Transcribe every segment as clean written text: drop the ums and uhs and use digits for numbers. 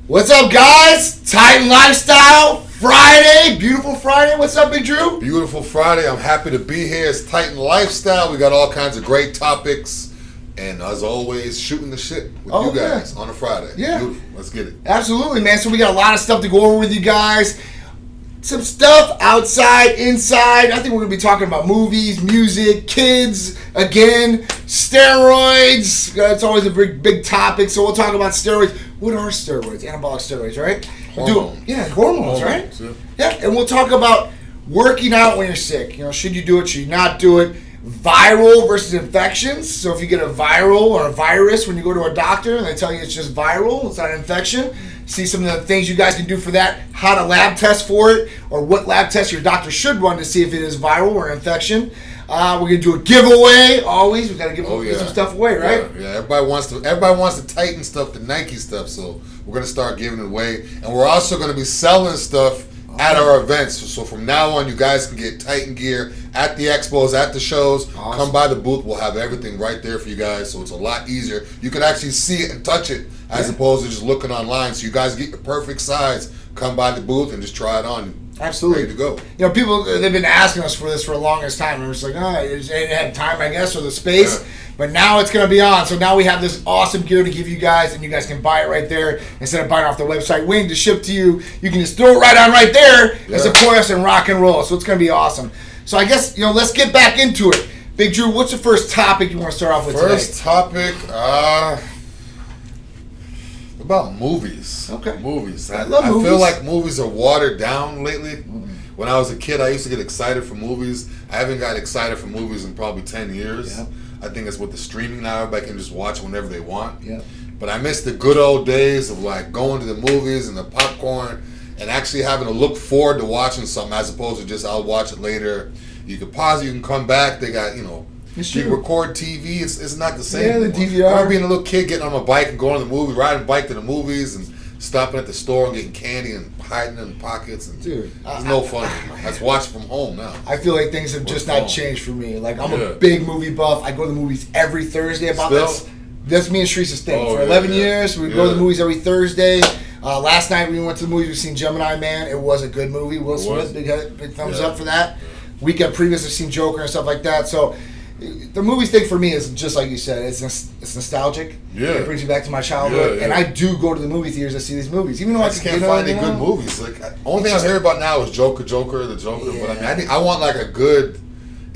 What's up, guys? Titan Lifestyle Friday, beautiful Friday. What's up, Big Dru? Beautiful Friday. I'm happy to be here. It's Titan Lifestyle. We got all kinds of great topics, and as always, shooting the shit with you guys on a Friday. Yeah, beautiful. Let's get it. Absolutely, man. So we got a lot of stuff to go over with you guys. Some stuff outside, inside. I think we're gonna be talking about movies, music, kids, again, steroids. It's always a big topic. So we'll talk about steroids. What are steroids? Anabolic steroids, right? Hormones, right? Yeah, and we'll talk about working out when you're sick. You know, should you do it? Should you not do it? Viral versus infections. So if you get a viral or a virus when you go to a doctor and they tell you it's just viral, it's not an infection. See some of the things you guys can do for that. How to lab test for it, or what lab test your doctor should run to see if it is viral or infection. We're gonna do a giveaway. Always, we gotta give some stuff away, right? Yeah. Everybody wants the Titan stuff, the Nike stuff. So we're gonna start giving it away, and we're also gonna be selling stuff at our events. So from now on, you guys can get Titan gear at the expos, at the shows. Awesome. Come by the booth. We'll have everything right there for you guys. So it's a lot easier. You can actually see it and touch it as opposed to just looking online. So you guys get your perfect size. Come by the booth and just try it on. Absolutely. Ready to go. You know, people, they've been asking us for this for the longest time. And we're just like, they didn't have time, I guess, or the space. Yeah. But now it's going to be on. So now we have this awesome gear to give you guys, and you guys can buy it right there. Instead of buying off the website, waiting to ship to you, you can just throw it right on right there and support us and rock and roll. So it's going to be awesome. So I guess, let's get back into it. Big Dru, what's the first topic you want to start off with today? First topic, about movies. Okay. Movies. I love movies. I feel like movies are watered down lately. Mm-hmm. When I was a kid, I used to get excited for movies. I haven't got excited for movies in probably 10 years. Yep. I think it's with the streaming now. Everybody can just watch whenever they want. Yep. But I miss the good old days of like going to the movies and the popcorn and actually having to look forward to watching something as opposed to just I'll watch it later. You can pause it, you can come back. They got, you can record TV. It's not the same. Yeah, the DVR. I remember being a little kid getting on my bike and going to the movie, riding a bike to the movies and stopping at the store and getting candy and hiding in pockets. And dude, it's no fun. That's watching from home now. I feel like things have just not changed for me. Like, I'm a big movie buff. I go to the movies every Thursday. That's me and Sharice's thing. For 11 years, we go to the movies every Thursday. Last night we went to the movies. We've seen Gemini Man. It was a good movie. Will Smith, big thumbs up for that. Weekend previous, I've seen Joker and stuff like that. So the movies thing for me is just like you said. It's nostalgic. Yeah, it brings you back to my childhood, and I do go to the movie theaters to see these movies, even though I just can't find any good movies. Like only thing I hear about now is Joker. Yeah. But I want like a good,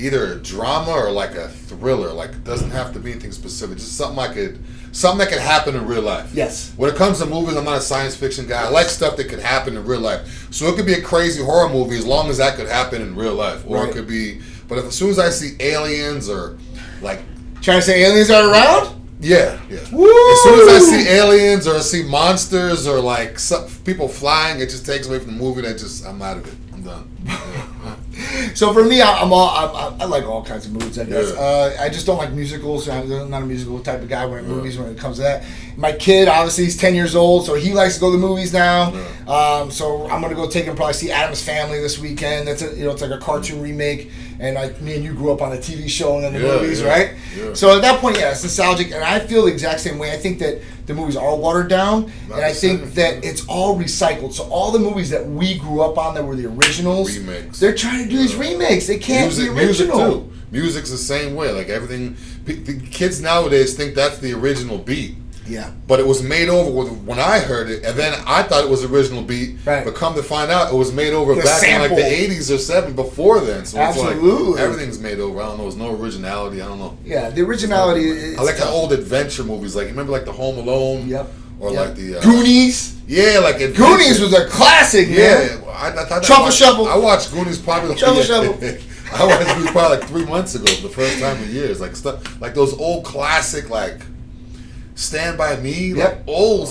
either a drama or like a thriller. Like it doesn't have to be anything specific. Just something that could happen in real life. Yes. When it comes to movies, I'm not a science fiction guy. I like stuff that could happen in real life. So it could be a crazy horror movie as long as that could happen in real life, or it could be. But as soon as I see aliens or like trying to say aliens are around. Yeah. Woo! As soon as I see aliens or I see monsters or like people flying, it just takes away from the movie. I'm out of it. I'm done. So for me, I like all kinds of movies, I guess. Yeah. I just don't like musicals. I'm not a musical type of guy when it comes to that. My kid, obviously, he's 10 years old, so he likes to go to the movies now. Yeah. So I'm gonna go take him probably see Addams Family this weekend. That's it's like a cartoon remake, and me and you grew up on the TV show and then the movies, right? Yeah. So at that point, it's nostalgic, and I feel the exact same way. I think that the movies are watered down, and I think that it's all recycled. So all the movies that we grew up on that were the originals, remakes. They're trying to do these remakes. They can't be original. Music too. Music's the same way. Like everything, the kids nowadays think that's the original beat. Yeah. But it was made over when I heard it, and then I thought it was the original beat. Right. But come to find out, it was made over back in like the 80s or 70s before then. So absolutely. It's like everything's made over. I don't know. There's no originality. I don't know. Yeah, the originality. I like the old adventure movies. Like remember like the Home Alone. Yep. Or like the Goonies. Yeah, like adventure. Goonies was a classic. Man. Yeah. I thought Truffle Shovel. I watched Goonies probably Truffle Shovel. I watched Goonies probably like 3 months ago, the first time in years. Like stuff like those old classic like Stand By Me, like old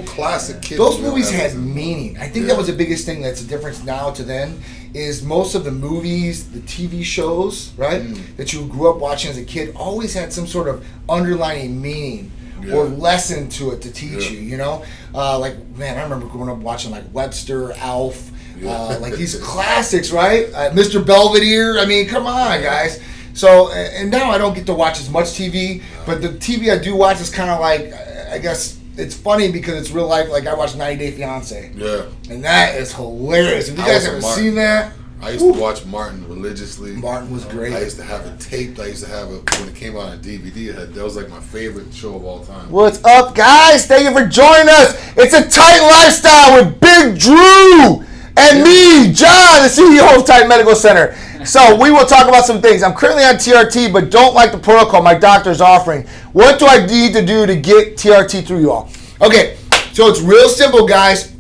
classic kids. Those movies had meaning. I think that was the biggest thing that's a difference now to then is most of the movies, the TV shows, right, that you grew up watching as a kid always had some sort of underlying meaning or lesson to it to teach you, you know? Like, man, I remember growing up watching like Webster, Alf, like these classics, right? Mr. Belvedere, I mean, come on, guys. So, and now I don't get to watch as much TV, but the TV I do watch is kind of like, I guess, it's funny because it's real life. Like, I watch 90 Day Fiance. Yeah. And that is hilarious. Have you guys ever seen that? I used to watch Martin religiously. Martin was great. I used to have it taped. I used to have it when it came out on DVD. That was like my favorite show of all time. What's up, guys? Thank you for joining us. It's a Titan Lifestyle with Big Dru and me, John, the CEO of Titan Medical Center. So we will talk about some things. I'm currently on TRT, but don't like the protocol my doctor is offering. What do I need to do to get TRT through you all? Okay, so it's real simple, guys.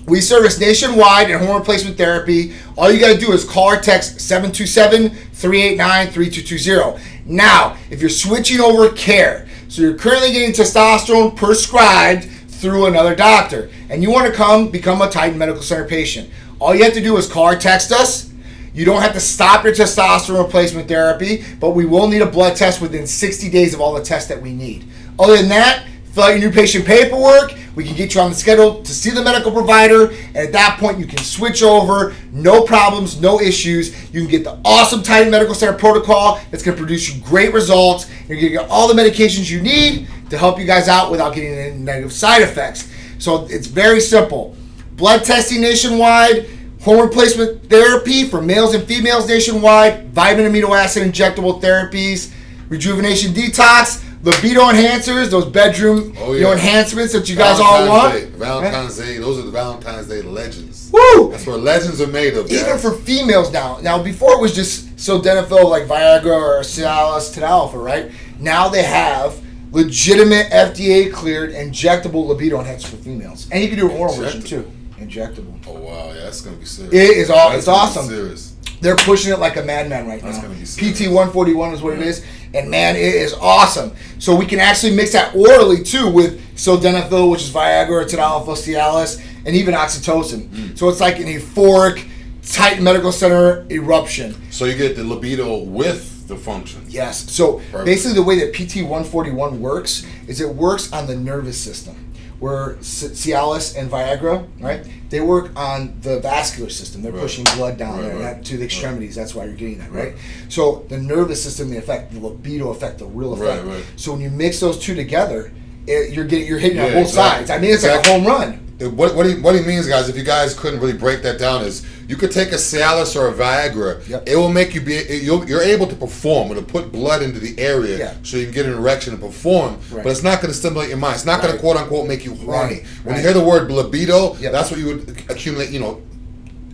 We service nationwide in hormone replacement therapy. All you got to do is call or text 727-389-3220. Now, if you're switching over care, so you're currently getting testosterone prescribed through another doctor, and you want to come become a Titan Medical Center patient, all you have to do is call or text us. You don't have to stop your testosterone replacement therapy, but we will need a blood test within 60 days of all the tests that we need. Other than that, fill out your new patient paperwork. We can get you on the schedule to see the medical provider, and at that point you can switch over, no problems, no issues. You can get the awesome Titan Medical Center protocol that's going to produce you great results. You're going to get all the medications you need to help you guys out without getting any negative side effects. So it's very simple. Blood testing nationwide, hormone replacement therapy for males and females nationwide, vitamin amino acid injectable therapies, rejuvenation detox, libido enhancers, those bedroom enhancements that you guys all want. Valentine's Day, those are the Valentine's Day legends. Woo! That's what legends are made of. Even for females now. Now, before it was just sildenafil like Viagra or Cialis, Tadalafil, right? Now they have legitimate FDA-cleared injectable libido enhancers for females. And you can do an oral version too. Injectable. Oh, wow. Yeah, that's going to be serious. It's awesome. Serious. They're pushing it like a madman right now. PT 141 is what it is. And man, it is awesome. So we can actually mix that orally too with sildenafil, which is Viagra, Tadalafil, Cialis, and even oxytocin. So it's like an euphoric Titan Medical Center eruption. So you get the libido with the function. Yes. So basically the way that PT 141 works is it works on the nervous system. Where Cialis and Viagra, right? They work on the vascular system. They're pushing blood down there to the extremities. That's why you're getting that, right? So the nervous system, the effect, the libido effect, the real effect. So when you mix those two together, you're hitting on both sides. I mean, it's like a home run. What he means, guys, if you guys couldn't really break that down, is you could take a Cialis or a Viagra. It will make you you're able to perform. It'll put blood into the area so you can get an erection and perform. But it's not going to stimulate your mind. It's not going to quote unquote make you horny. When you hear the word libido, that's what you would accumulate.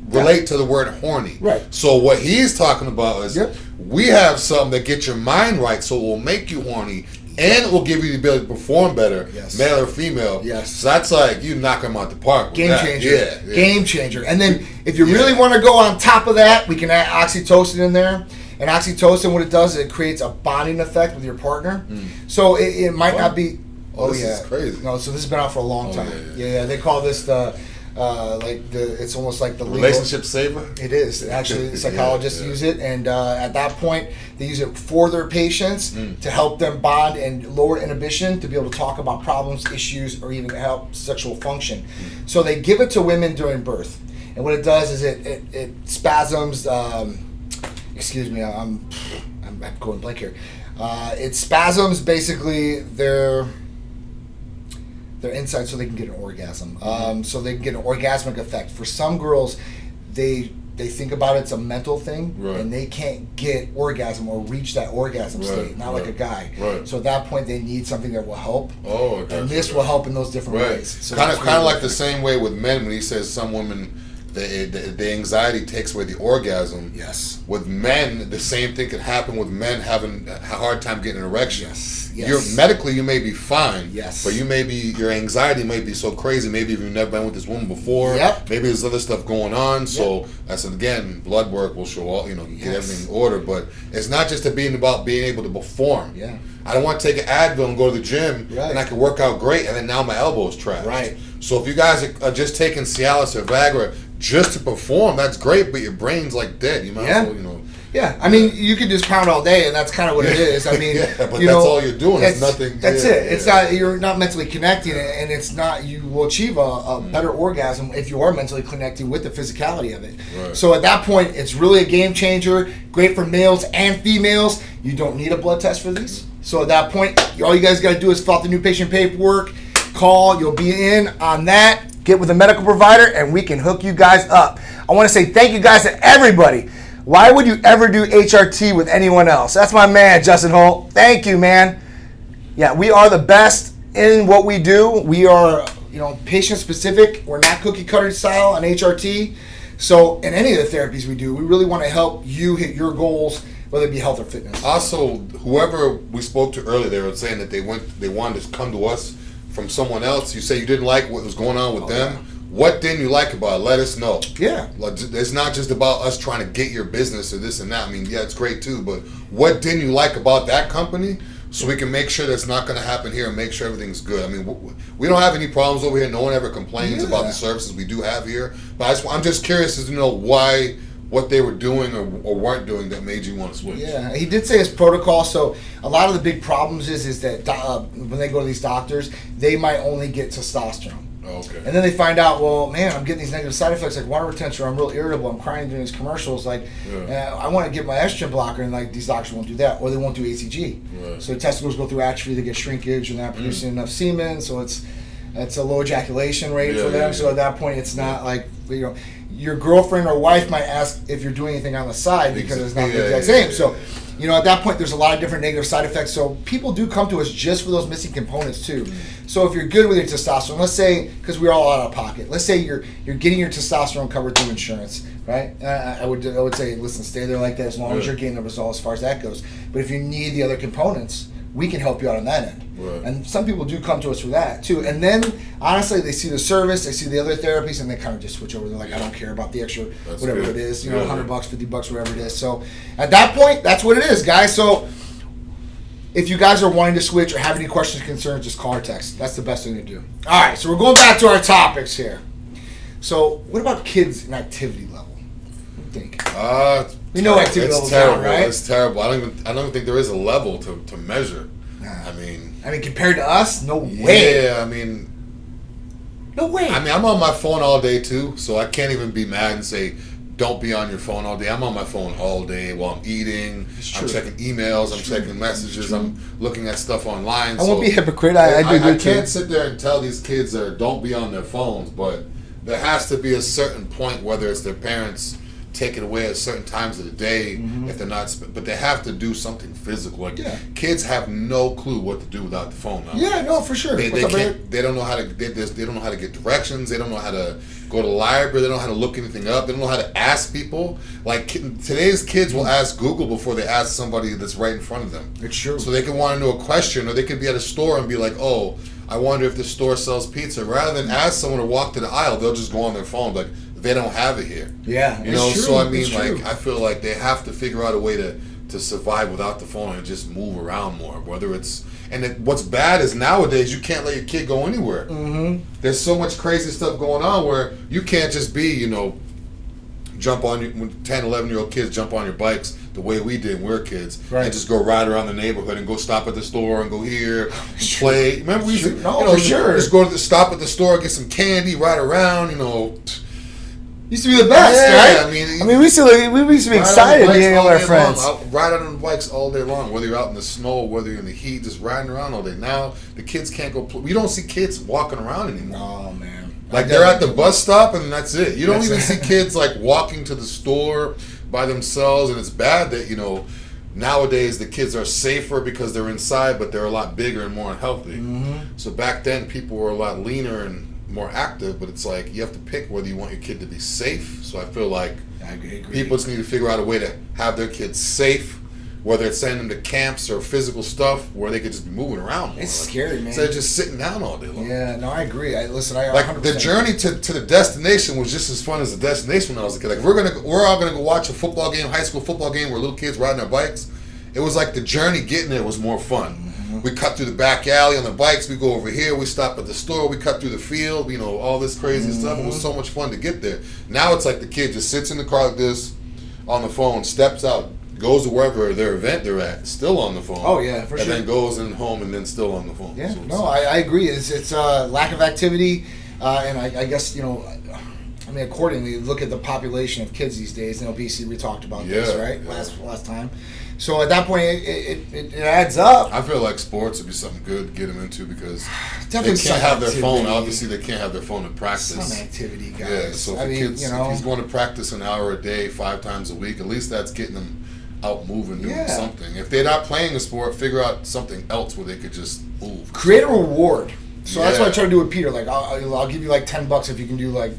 Relate to the word horny. So what he's talking about is we have something that gets your mind right, so it will make you horny. And it will give you the ability to perform better, male or female. So that's like you knock them out the park. Game changer. Game changer. And then if you really want to go on top of that, we can add oxytocin in there. And oxytocin, what it does is it creates a bonding effect with your partner. So it might not be. This is crazy. No, so this has been out for a long time. They call this it's almost like the relationship saver. It is. Actually, psychologists use it, and at that point, they use it for their patients to help them bond and lower inhibition to be able to talk about problems, issues, or even help sexual function. So they give it to women during birth, and what it does is it spasms. Excuse me, I'm going blank here. It spasms basically their inside so they can get an orgasm. So they can get an orgasmic effect. For some girls, they think about it's a mental thing, and they can't get orgasm or reach that orgasm state, not like a guy. So at that point, they need something that will help. And this will help in those different ways. So kind of like the same way with men when he says some women, the anxiety takes away the orgasm. With men, the same thing could happen with men having a hard time getting an erection. Medically, you may be fine. But your anxiety may be so crazy. Maybe you've never been with this woman before. Maybe there's other stuff going on. So that's again, blood work will show all. Get everything in order. But it's not just about being able to perform. I don't want to take an Advil and go to the gym and I can work out great, and then now my elbow is trapped. So if you guys are just taking Cialis or Viagra just to perform, that's great, but your brain's like dead. You might as well, Yeah, I mean, you could just pound all day, and that's kind of what it is. I mean, but that's all you're doing. It's nothing. That's it. It's not. You're not mentally connecting, and it's not. You will achieve a better orgasm if you are mentally connecting with the physicality of it. Right. So at that point, it's really a game changer. Great for males and females. You don't need a blood test for these. So at that point, all you guys got to do is fill out the new patient paperwork, call. You'll be in on that. Get with a medical provider, and we can hook you guys up. I want to say thank you guys to everybody. Why would you ever do HRT with anyone else? That's my man, Justin Holt. Thank you, man. Yeah, we are the best in what we do. We are, patient specific. We're not cookie cutter style on HRT. So in any of the therapies we do, we really want to help you hit your goals, whether it be health or fitness. Also, whoever we spoke to earlier, they were saying that they wanted to come to us from someone else. You say you didn't like what was going on with them. Yeah. What didn't you like about it? Let us know. Yeah. It's not just about us trying to get your business or this and that. I mean, yeah, it's great too, but what didn't you like about that company so we can make sure that's not going to happen here and make sure everything's good? I mean, we don't have any problems over here. No one ever complains about the services we do have here. But I'm just curious as to know what they were doing or weren't doing that made you want to switch. Yeah, he did say his protocol. So a lot of the big problems is that when they go to these doctors, they might only get testosterone. Oh, okay. And then they find out, well, man, I'm getting these negative side effects like water retention, or I'm real irritable, I'm crying during these commercials. Like, I want to get my estrogen blocker, and like these doctors won't do that, or they won't do ACG. Right. So the testicles go through atrophy, they get shrinkage, and they're not producing enough semen, so it's a low ejaculation rate for them. So at that point, it's not like your girlfriend or wife might ask if you're doing anything on the side because it's not the exact same. So. At that point, there's a lot of different negative side effects. So people do come to us just for those missing components too. So if you're good with your testosterone, let's say, because we're all out of pocket, let's say you're getting your testosterone covered through insurance, right? I would say, listen, stay there like that as long as you're getting the result as far as that goes. But if you need the other components, we can help you out on that end. Right. And some people do come to us for that too. And then, honestly, they see the service, they see the other therapies, and they kind of just switch over. They're like, I don't care about the extra, whatever it is, $100, $50, whatever it is. So at that point, that's what it is, guys. So if you guys are wanting to switch or have any questions, concerns, just call or text. That's the best thing to do. All right, so we're going back to our topics here. So what about kids in activity level? What do you think? We know activity level's down, right? It's terrible. I don't even think there is a level to measure. I mean, compared to us, no way. Yeah, no way. I'm on my phone all day too, so I can't even be mad and say, don't be on your phone all day. I'm on my phone all day while I'm eating. I'm checking emails. I'm checking messages. I'm looking at stuff online. I won't be a hypocrite. I can't sit there and tell these kids don't be on their phones, but there has to be a certain point, whether it's their parents take it away at certain times of the day if they're not, but they have to do something physical. Like kids have no clue what to do without the phone now. Yeah, no, for sure. They don't know how to get this. They don't know how to get directions. They don't know how to go to the library. They don't know how to look anything up. They don't know how to ask people. Like today's kids will ask Google before they ask somebody that's right in front of them. It's true. So they can want to know a question, or they could be at a store and be like, oh, I wonder if this store sells pizza. Rather than ask someone to walk to the aisle, they'll just go on their phone like, they don't have it here. Yeah, true. So I feel like they have to figure out a way to survive without the phone and just move around more. What's bad is nowadays you can't let your kid go anywhere. There's so much crazy stuff going on where you can't just be, jump on when 10, 11-year-old kids jump on your bikes the way we did when we were kids, and just go ride around the neighborhood and go stop at the store and go here and play. Remember we used to, for sure. Just go to stop at the store, get some candy, ride around, Used to be the best, right? We used to be excited being with our friends. Ride out on the bikes all day long, whether you're out in the snow, whether you're in the heat, just riding around all day. Now the kids can't go. We don't see kids walking around anymore. Oh man! Like they're at the bus stop and that's it. You don't even see kids like walking to the store by themselves, and it's bad that nowadays the kids are safer because they're inside, but they're a lot bigger and more unhealthy. So back then people were a lot leaner and more active, but it's like you have to pick whether you want your kid to be safe. So I feel like people just need to figure out a way to have their kids safe, whether it's sending them to camps or physical stuff where they could just be moving around more. It's scary, man. Instead of just sitting down all day long. Yeah, no, I agree. I like the journey to the destination was just as fun as the destination when I was a kid. Like we're all gonna go watch a football game, high school football game where little kids riding their bikes. It was like the journey getting there was more fun. We cut through the back alley on the bikes. We go over here. We stop at the store. We cut through the field. All this crazy stuff. It was so much fun to get there. Now it's like the kid just sits in the car like this on the phone, steps out, goes to wherever their event they're at, still on the phone. Oh yeah, for sure. And then goes in home and then still on the phone. Yeah, So no, I agree. It's lack of activity, and I guess, I mean, accordingly, look at the population of kids these days and obesity. We talked about this, right? Last time. So at that point, it adds up. I feel like sports would be something good to get them into because Definitely they can't have their activity. phone. Obviously, they can't have their phone in practice. Some activity, guys. Yeah, so if if he's going to practice an hour a day, 5 times a week, at least that's getting them out moving, doing something. If they're not playing a sport, figure out something else where they could just move. Create a reward. So that's what I try to do with Peter. Like, I'll give you like $10 if you can do like,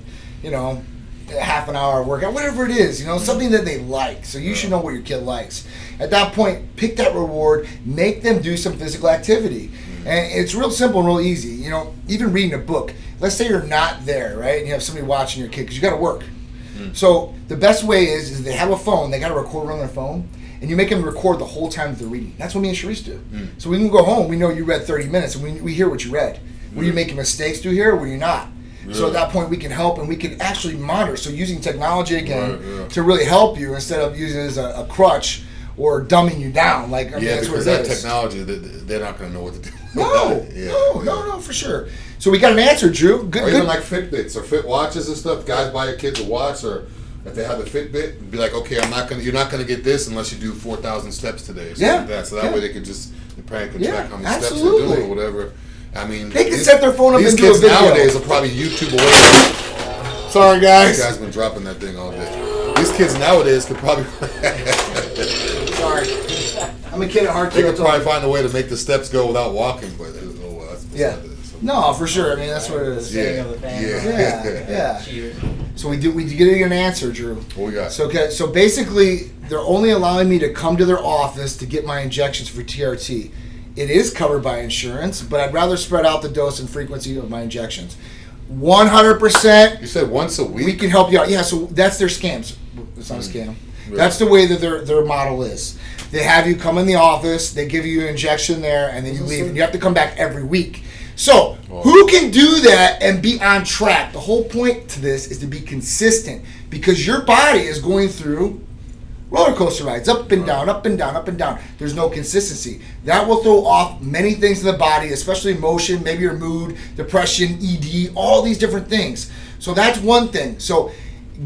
half an hour workout, whatever it is, something that they like. So you should know what your kid likes. At that point, pick that reward, make them do some physical activity. And it's real simple and real easy. Even reading a book. Let's say you're not there, right? And you have somebody watching your kid because you got to work. So the best way is they have a phone, they got a recorder on their phone, and you make them record the whole time that they're reading. That's what me and Sharice do. So we can go home, we know you read 30 minutes, and we hear what you read. Were you making mistakes through here, or were you not? So at that point, we can help, and we can actually monitor. So using technology again to really help you instead of using it as a crutch or dumbing you down. That's because what it that is. technology, they're not going to know what to do. No, for sure. So we got an answer, Drew. Good. Even like Fitbits or Fit watches and stuff. Guys buy your kids a watch, or if they have a Fitbit, be like, okay, you're not going to get this unless you do 4,000 steps today. Or something like that. So that way they can the parent can track how many steps they're doing or whatever. I mean, they can set their phone up and do a video. These kids nowadays are probably YouTube away. Sorry, guys. You guys been dropping that thing all day. These kids nowadays could probably. Sorry, I'm a kid at heart. They could probably find a way to make the steps go without walking, but no, for sure. I mean, that's what it is. Yeah. So we get an answer, Drew. What we got? So basically, they're only allowing me to come to their office to get my injections for TRT. It is covered by insurance, but I'd rather spread out the dose and frequency of my injections. 100%. You said once a week? We can help you out. Yeah, so that's their scams. It's not a scam. Really? That's the way that their model is. They have you come in the office, they give you an injection there, and then you leave. And you have to come back every week. So, who can do that and be on track? The whole point to this is to be consistent because your body is going through roller coaster rides, up and down, up and down, up and down. There's no consistency. That will throw off many things in the body, especially emotion, maybe your mood, depression, ED, all these different things. So that's one thing. So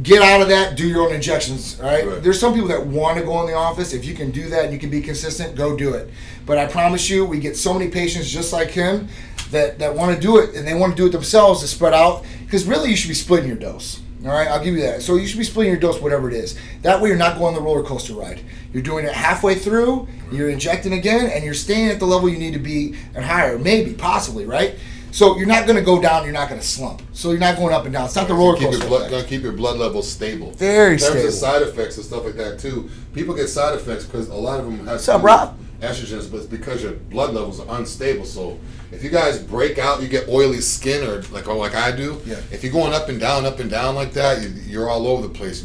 get out of that, do your own injections, all right? There's some people that want to go in the office. If you can do that and you can be consistent, go do it. But I promise you, we get so many patients just like him that want to do it, and they want to do it themselves to spread out, because really you should be splitting your dose. All right, I'll give you that. So you should be splitting your dose, whatever it is. That way you're not going on the roller coaster ride. You're doing it halfway through, you're injecting again, and you're staying at the level you need to be and higher, maybe, possibly, right? So you're not going to go down, you're not going to slump. So you're not going up and down. It's not the roller coaster. Going to keep your blood levels stable. Very stable. In terms of side effects and stuff like that, too, people get side effects because a lot of them have estrogens, but it's because your blood levels are unstable. So if you guys break out, you get oily skin or like I do. Yeah. If you're going up and down like that, you're all over the place.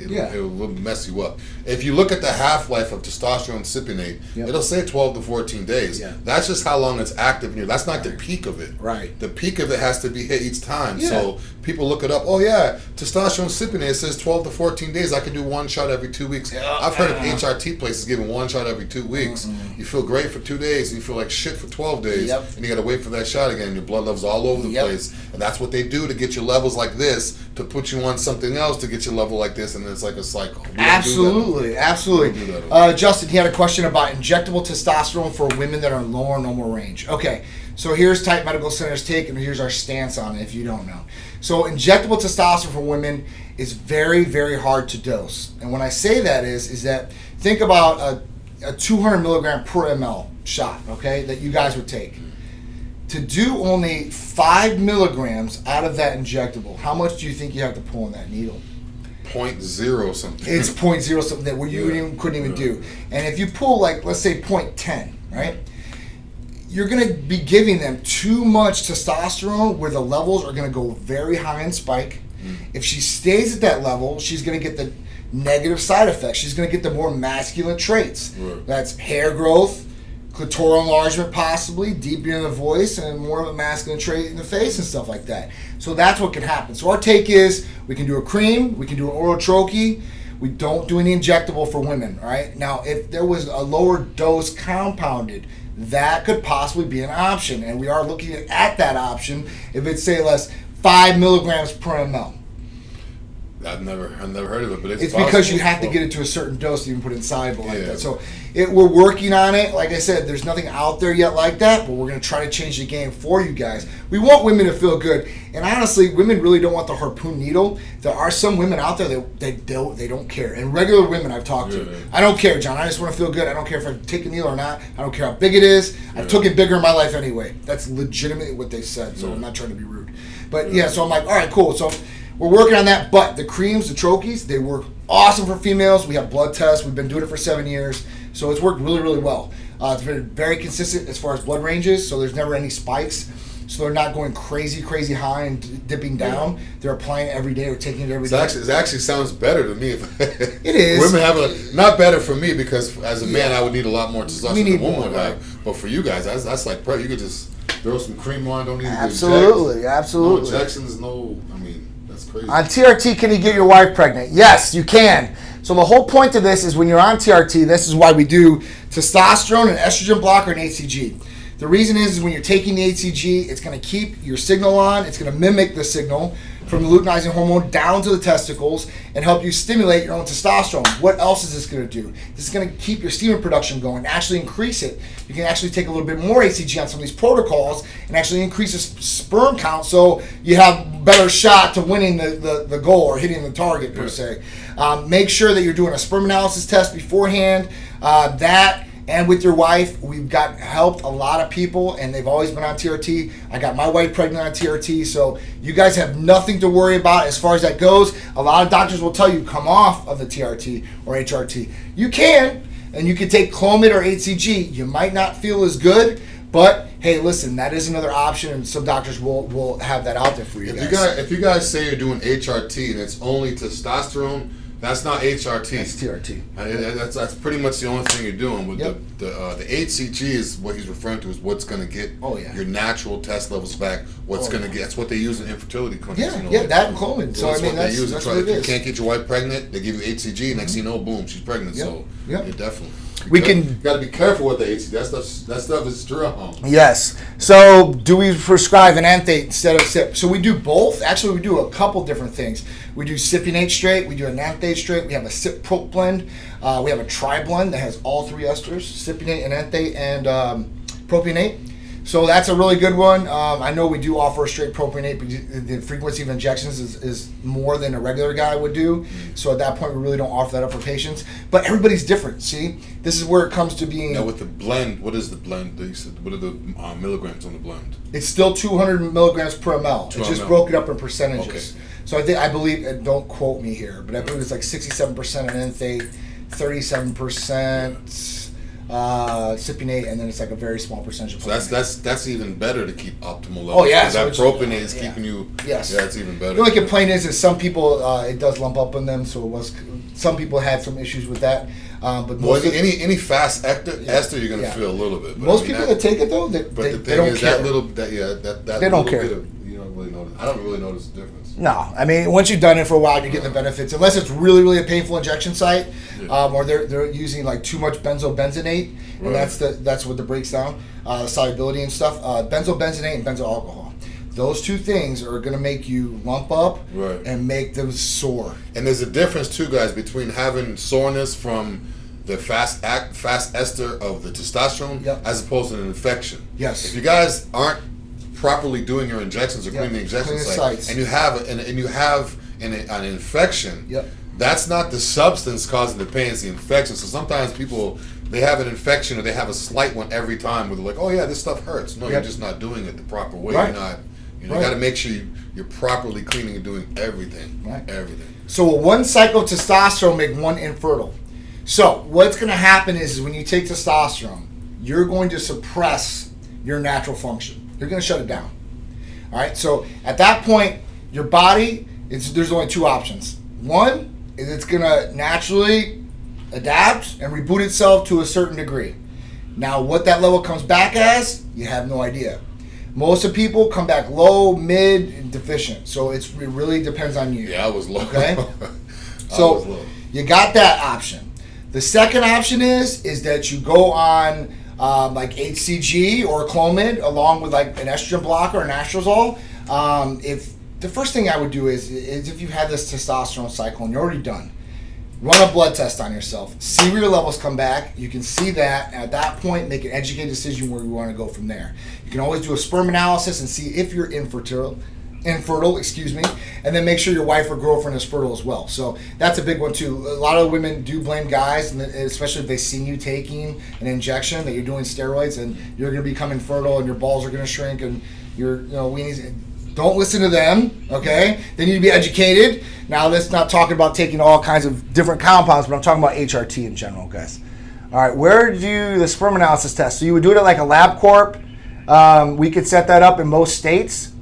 It will mess you up. If you look at the half-life of testosterone cypionate, it'll say 12 to 14 days. Yeah. That's just how long it's active in you. That's not the peak of it. Right. The peak of it has to be hit each time. Yeah. So people look it up. Oh, yeah, testosterone cypionate says 12 to 14 days. I can do one shot every 2 weeks. Yeah. I've heard of HRT places giving one shot every 2 weeks. You feel great for 2 days, and you feel like shit for 12 days, and you got to wait for that shot again. Your blood levels all over the place. And that's what they do to get your levels like this, to put you on something else to get your level like this, and it's like a cycle. Absolutely. Justin, he had a question about injectable testosterone for women that are in lower normal range. Okay, so here's Titan Medical Center's take, and here's our stance on it if you don't know. So injectable testosterone for women is very, very hard to dose. And when I say that is that think about a 200 milligram per ml shot, okay, that you guys would take. To do only 5 milligrams out of that injectable, how much do you think you have to pull in that needle? 0.0 something. It's 0.0 something that where you couldn't even do. And if you pull, like, let's say 0.10, right? You're going to be giving them too much testosterone where the levels are going to go very high and spike. If she stays at that level, she's going to get the negative side effects. She's going to get the more masculine traits. That's hair growth, clitoral enlargement possibly, deepening of the voice, and more of a masculine trait in the face and stuff like that. So that's what can happen. So our take is we can do a cream, we can do an oral troche, We don't do any injectable for women, all right? Now, if there was a lower dose compounded, that could possibly be an option, and we are looking at that option if it's, say, less 5 milligrams per ml. I've never heard of it, but it's because you have to get it to a certain dose to even put it inside like that. So we're working on it. Like I said, there's nothing out there yet like that, but we're going to try to change the game for you guys. We want women to feel good, and honestly, women really don't want the harpoon needle. There are some women out there that they don't care, and regular women I've talked to, I don't care, John. I just want to feel good. I don't care if I take a needle or not. I don't care how big it is. I've took it bigger in my life anyway. That's legitimately what they said, so I'm not trying to be rude. But so I'm like, all right, cool. So we're working on that, but the creams, the troches, they work awesome for females. We have blood tests. We've been doing it for 7 years, so it's worked really, really well. It's been very consistent as far as blood ranges, so there's never any spikes. So they're not going crazy high and dipping down. They're applying it every day or taking it every day. It actually sounds better to me. It is. Women have not better for me because as a man I would need a lot more testosterone than a woman would have. But for you guys, that's like you could just throw some cream on. Don't need to absolutely. No injections. That's crazy. On TRT, can you get your wife pregnant? Yes, you can. So the whole point of this is when you're on TRT, this is why we do testosterone, an estrogen blocker, and HCG. The reason is when you're taking the HCG, it's going to keep your signal on. It's going to mimic the signal from the luteinizing hormone down to the testicles and help you stimulate your own testosterone. What else is this going to do? This is going to keep your semen production going, actually increase it. You can actually take a little bit more HCG on some of these protocols and actually increase the sperm count so you have a better shot to winning the goal or hitting the target, per se. Make sure that you're doing a sperm analysis test beforehand. And with your wife, we've helped a lot of people, and they've always been on TRT. I got my wife pregnant on TRT, so you guys have nothing to worry about as far as that goes. A lot of doctors will tell you come off of the TRT or HRT. You can, and you can take Clomid or HCG. You might not feel as good, but hey, listen, that is another option, and some doctors will have that out there for you guys. If you guys say you're doing HRT and it's only testosterone, that's not HRT. That's TRT. That's pretty much the only thing you're doing. With the HCG is what he's referring to is what's going to get your natural test levels back. What's going to get? That's what they use in infertility clinics. That and Clomid. So I mean, that's what it is. If you can't get your wife pregnant, they give you HCG. Next thing you know, boom, she's pregnant. So definitely. You got to be careful with the HCG. That stuff is strong. Yes. So do we prescribe an anthate instead of SIP? So we do both. Actually, we do a couple different things. We do cypionate straight. We do an anthate straight. We have a SIP prop blend. We have a tri blend that has all 3 esters: cypionate, anthate, and propionate. So that's a really good one. I know we do offer a straight propionate, but the frequency of injections is more than a regular guy would do. So at that point, we really don't offer that up for patients. But everybody's different. See, this is where it comes to being. Now with the blend, what is the blend? They said, what are the milligrams on the blend? It's still 200 milligrams per ml. It just broke it up in percentages. Okay. So I believe, and don't quote me here, but I believe it's like 67% an enthate, 37%. Cypionate, and then it's like a very small percentage of propionate. that's even better to keep optimal levels. Oh yeah, that propionate is keeping you. Yes, that's even better. The only complaint is some people it does lump up on them, so some people had some issues with that. But any fast ester you're gonna feel a little bit. Most people that take it though, they don't care. They don't care. You don't really notice. I don't really notice the difference. No, I mean once you've done it for a while, you're getting the benefits. Unless it's really a painful injection site, or they're using like too much benzobenzenate, and that's what it breaks down solubility and stuff. Benzobenzenate and benzoyl alcohol. Those 2 things are going to make you lump up and make them sore. And there's a difference too, guys, between having soreness from the fast ester of the testosterone as opposed to an infection. Yes. If you guys aren't properly doing your injections or cleaning the injection site, and you have an infection, that's not the substance causing the pain, it's the infection. So sometimes people, they have an infection or they have a slight one every time where they're like, oh yeah, this stuff hurts. No, you're just not doing it the proper way. You're not. You got to make sure you're properly cleaning and doing everything. Everything. So 1 cycle of testosterone make 1 infertile. So what's going to happen is when you take testosterone, you're going to suppress your natural function. You're going to shut it down. All right. So at that point, your body, there's only 2 options. One is it's going to naturally adapt and reboot itself to a certain degree. Now, what that level comes back as, you have no idea. Most of people come back low, mid, and deficient. So it really depends on you. Yeah, I was low. Okay. So you got that option. The second option is that you go on like HCG or Clomid along with like an estrogen blocker or an anastrozole. If the first thing I would do is if you've had this testosterone cycle and you're already done, run a blood test on yourself. See where your levels come back. You can see that. And at that point, make an educated decision where you want to go from there. You can always do a sperm analysis and see if you're infertile, and then make sure your wife or girlfriend is fertile as well. So that's a big one too. A lot of women do blame guys, and especially if they see you taking an injection that you're doing steroids and you're going to become infertile and your balls are going to shrink and your weenies. Don't listen to them, okay? They need to be educated. Now, let's not talk about taking all kinds of different compounds, but I'm talking about HRT in general, guys. All right, where do you the sperm analysis test? So you would do it at like a LabCorp. We could set that up in most states.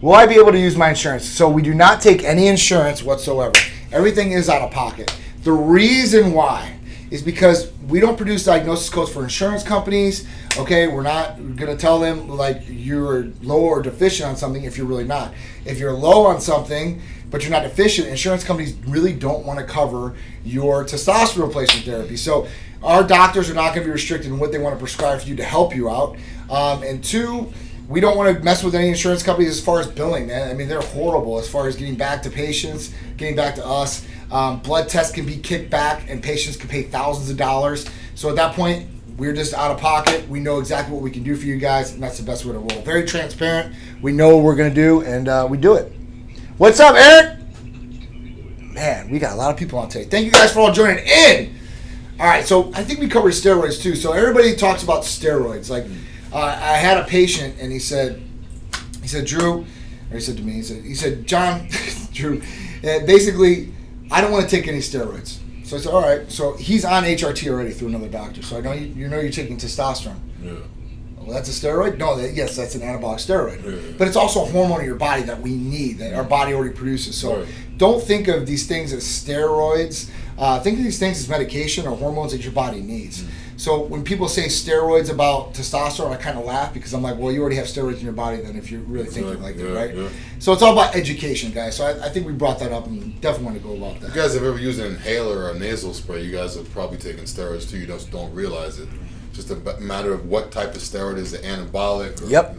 Will I be able to use my insurance? So we do not take any insurance whatsoever. Everything is out of pocket. The reason why is because we don't produce diagnosis codes for insurance companies. Okay, we're not going to tell them like you're low or deficient on something if you're really not. If you're low on something but you're not deficient, insurance companies really don't want to cover your testosterone replacement therapy. So our doctors are not going to be restricted in what they want to prescribe for you to help you out. And two, we don't want to mess with any insurance companies as far as billing, man. I mean, they're horrible as far as getting back to patients, getting back to us. Blood tests can be kicked back and patients can pay thousands of dollars. So at that point, we're just out of pocket. We know exactly what we can do for you guys, and that's the best way to roll. Very transparent. We know what we're going to do, and we do it. What's up, Eric? Man, we got a lot of people on today. Thank you guys for all joining in. All right, so I think we covered steroids too. So everybody talks about steroids. Like, I had a patient, and he said, Drew, or he said to me, he said, John, Drew, basically, I don't want to take any steroids. So I said, all right. So he's on HRT already through another doctor. So I know you're taking testosterone. Yeah. Well, that's a steroid? No, yes, that's an anabolic steroid. Yeah. But it's also a hormone in your body that we need, that our body already produces. So don't think of these things as steroids. Think of these things as medication or hormones that your body needs. Mm-hmm. So when people say steroids about testosterone, I kind of laugh because I'm like, well, you already have steroids in your body then if you're really thinking like that, right? Yeah. So it's all about education, guys. So I think we brought that up and definitely want to go about that. If you guys have ever used an inhaler or a nasal spray, you guys have probably taken steroids too. You just don't realize it. Just a matter of what type of steroid is it, anabolic? Or, yep.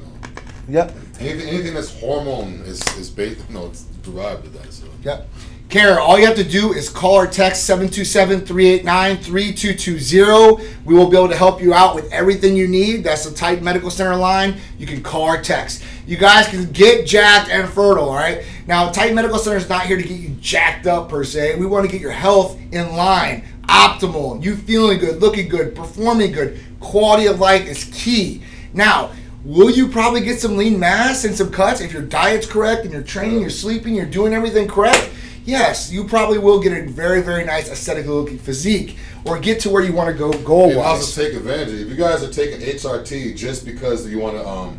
Yep. Anything that's hormone is based, it's derived of that. So. Yep. Kara, all you have to do is call or text 727-389-3220. We will be able to help you out with everything you need. That's the Titan Medical Center line. You can call or text. You guys can get jacked and fertile, all right? Now, Titan Medical Center is not here to get you jacked up, per se. We want to get your health in line, optimal, you feeling good, looking good, performing good. Quality of life is key. Now, will you probably get some lean mass and some cuts if your diet's correct and you're training, you're sleeping, you're doing everything correct? Yes, you probably will get a very, very nice aesthetically looking physique or get to where you want to go goal-wise. You also take advantage. If you guys are taking HRT just because you want to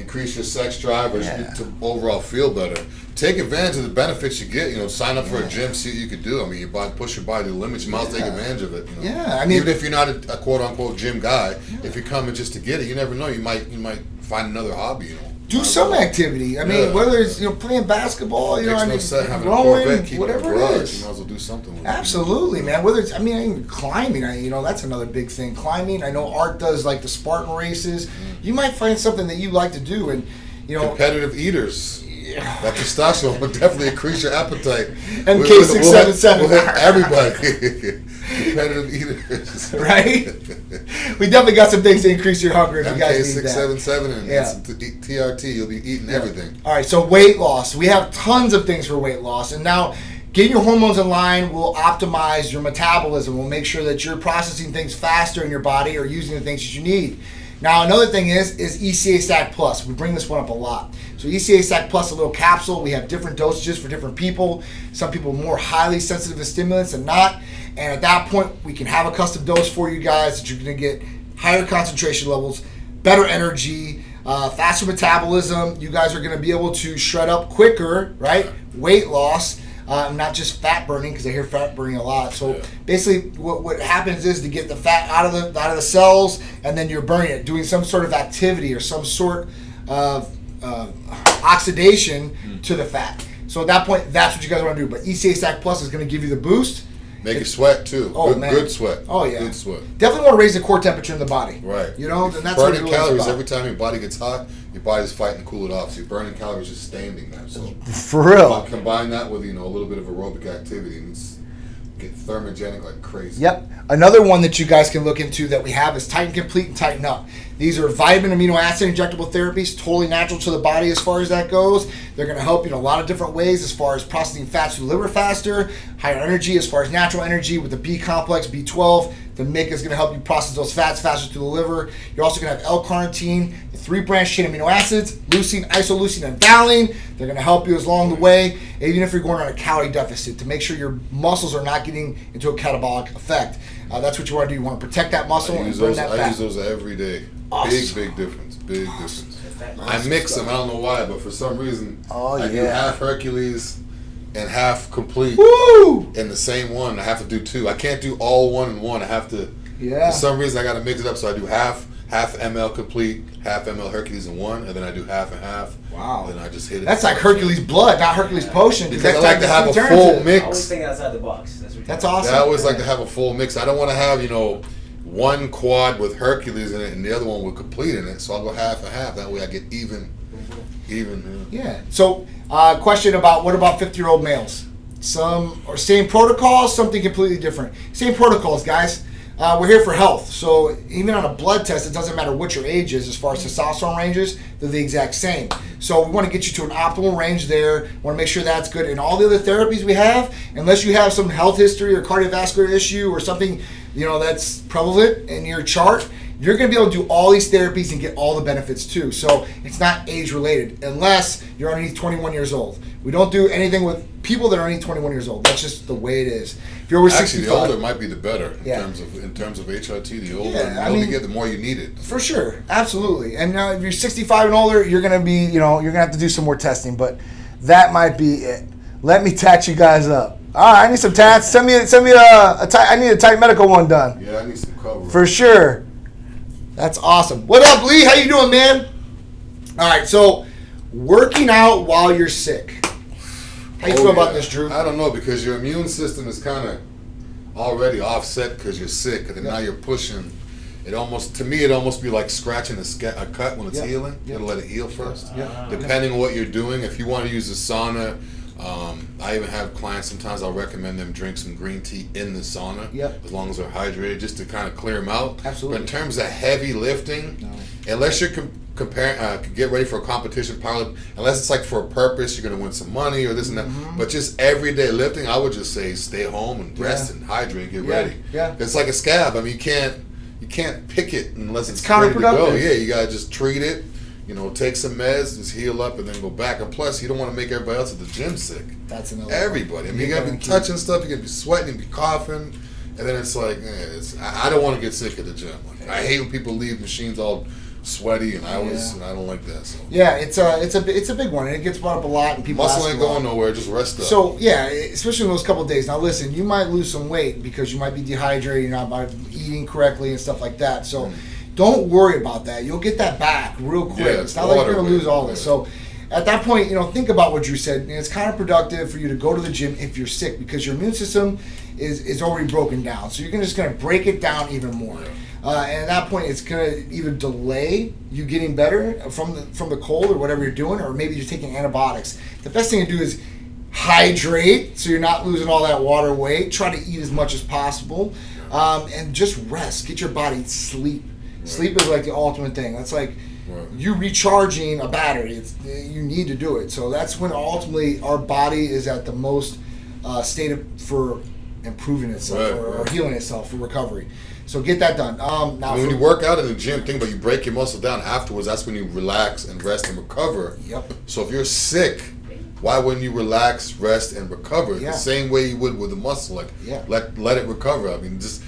increase your sex drive or to overall feel better, take advantage of the benefits you get. Sign up for a gym, see what you can do. I mean, your body, push your body to the limits. You might as well take advantage of it. Yeah, I mean, even if you're not a quote-unquote gym guy, if you're coming just to get it, you never know. You might find another hobby. Do some activity. I mean, whether it's playing basketball, rowing, whatever it is. You might as well do something with it. Absolutely, man. Whether it's climbing, that's another big thing. Climbing. I know Art does like the Spartan races. You might find something that you like to do, and competitive eaters. That testosterone will definitely increase your appetite. MK677. We'll hit everybody. Competitive eaters. Right? We definitely got some things to increase your hunger if you guys need that. MK677 and some TRT. You'll be eating everything. All right, so weight loss. We have tons of things for weight loss. And now getting your hormones in line will optimize your metabolism. We'll make sure that you're processing things faster in your body or using the things that you need. Now, another thing is ECA Stack Plus. We bring this one up a lot. So ECA Stack Plus, a little capsule. We have different dosages for different people. Some people are more highly sensitive to stimulants and not. And at that point, we can have a custom dose for you guys that you're going to get higher concentration levels, better energy, faster metabolism. You guys are going to be able to shred up quicker, right? Weight loss. Not just fat burning, because I hear fat burning a lot. So basically, what happens is to get the fat out of the cells, and then you're burning it, doing some sort of activity or some sort of oxidation to the fat. So at that point, that's what you guys want to do. But ECA Stack Plus is going to give you the boost. Make it sweat too. Oh, good, man. Good sweat. Oh, yeah. Good sweat. Definitely want to raise the core temperature in the body. Right. You know, and that's what it burning really is calories about. every time your body gets hot. Your body's fighting to cool it off. So you're burning calories just standing there. So for real. Combine that with a little bit of aerobic activity and it's get thermogenic like crazy. Yep. Another one that you guys can look into that we have is Titan Complete and Tighten Up. These are vitamin amino acid injectable therapies, totally natural to the body as far as that goes. They're going to help you in a lot of different ways as far as processing fats through the liver faster, higher energy as far as natural energy with the B complex, B12. The MIC is going to help you process those fats faster through the liver. You're also going to have L-carnitine, the 3-branch chain amino acids, leucine, isoleucine, and valine. They're going to help you along the way, even if you're going on a calorie deficit, to make sure your muscles are not getting into a catabolic effect. That's what you want to do. You want to protect that muscle and burn that fat. I use those every day. Awesome. Big difference. Big difference. Awesome. I mix them. I don't know why, but for some reason, I do half Hercules and half Complete in the same one. I have to do two. I can't do all one in one. I have to. Yeah. For some reason, I got to mix it up. So I do half ml Complete, half ml Hercules in one, and then I do half and half. Wow. And then I just hit it. That's like Hercules blood, not Hercules potion. Because I like to have a full mix. Always think outside the box. That's awesome. I always like to have a full mix. I don't want to have, one quad with Hercules in it and the other one with Complete in it. So I'll go half and half. That way I get even. Yeah. So, question about what about 50-year-old males? Some or same protocols, something completely different. Same protocols, guys. We're here for health. So even on a blood test, it doesn't matter what your age is as far as testosterone ranges, they're the exact same. So we want to get you to an optimal range there. We want to make sure that's good. And all the other therapies we have, unless you have some health history or cardiovascular issue or something, that's prevalent in your chart, you're going to be able to do all these therapies and get all the benefits too. So it's not age related unless you're underneath 21 years old. We don't do anything with people that are underneath 21 years old. That's just the way it is. If you're over 65, the older might be the better in terms of HRT. The older you get, the more you need it. For sure, absolutely. And if you're 65 and older, you're gonna be, you're gonna have to do some more testing. But that might be it. Let me tat you guys up. All right, I need some tats. Send me I need a tight medical one done. Yeah, I need some cover. For sure. That's awesome. What up, Lee? How you doing, man? All right, so working out while you're sick. How you feel about this, Drew? I don't know, because your immune system is kind of already offset because you're sick, and then now you're pushing. It almost be like scratching a cut when it's healing. You gotta let it heal first. Depending on what you're doing, if you want to use the sauna, I even have clients, sometimes I'll recommend them drink some green tea in the sauna, as long as they're hydrated, just to kind of clear them out. Absolutely. But in terms of heavy lifting, unless you're get ready for a competition pilot, unless it's like for a purpose, you're going to win some money or this and that. But just everyday lifting, I would just say stay home and rest and hydrate and get ready. Yeah. It's like a scab. I mean, you can't pick it unless it's counterproductive. ready to go. Yeah, you got to just treat it. Take some meds, just heal up, and then go back. And plus, you don't want to make everybody else at the gym sick. That's another. Everybody. I mean, you got to be touching stuff. You got to be sweating and be coughing. And then it's like, I don't want to get sick at the gym. I hate when people leave machines all sweaty, and I don't like that. So. Yeah, it's a big one, and it gets brought up a lot, and people muscle ask ain't going nowhere. Just rest up. So especially in those couple of days. Now listen, you might lose some weight because you might be dehydrated, you're not eating correctly and stuff like that. So don't worry about that. You'll get that back real quick. It's not like you're going to lose all this. So at that point, think about what Drew said. And it's counterproductive for you to go to the gym if you're sick, because your immune system is already broken down. So you're just going to break it down even more. And at that point, it's going to either delay you getting better from the cold or whatever you're doing, or maybe you're taking antibiotics. The best thing to do is hydrate so you're not losing all that water weight. Try to eat as much as possible, and just rest. Get your body sleep. Sleep is like the ultimate thing. That's like you recharging a battery. You need to do it. So that's when ultimately our body is at the most state for improving itself or healing itself for recovery. So get that done. Now when you work out in the gym, think about you break your muscle down afterwards. That's when you relax and rest and recover. Yep. So if you're sick, why wouldn't you relax, rest, and recover the same way you would with the muscle? Let it recover. I mean, just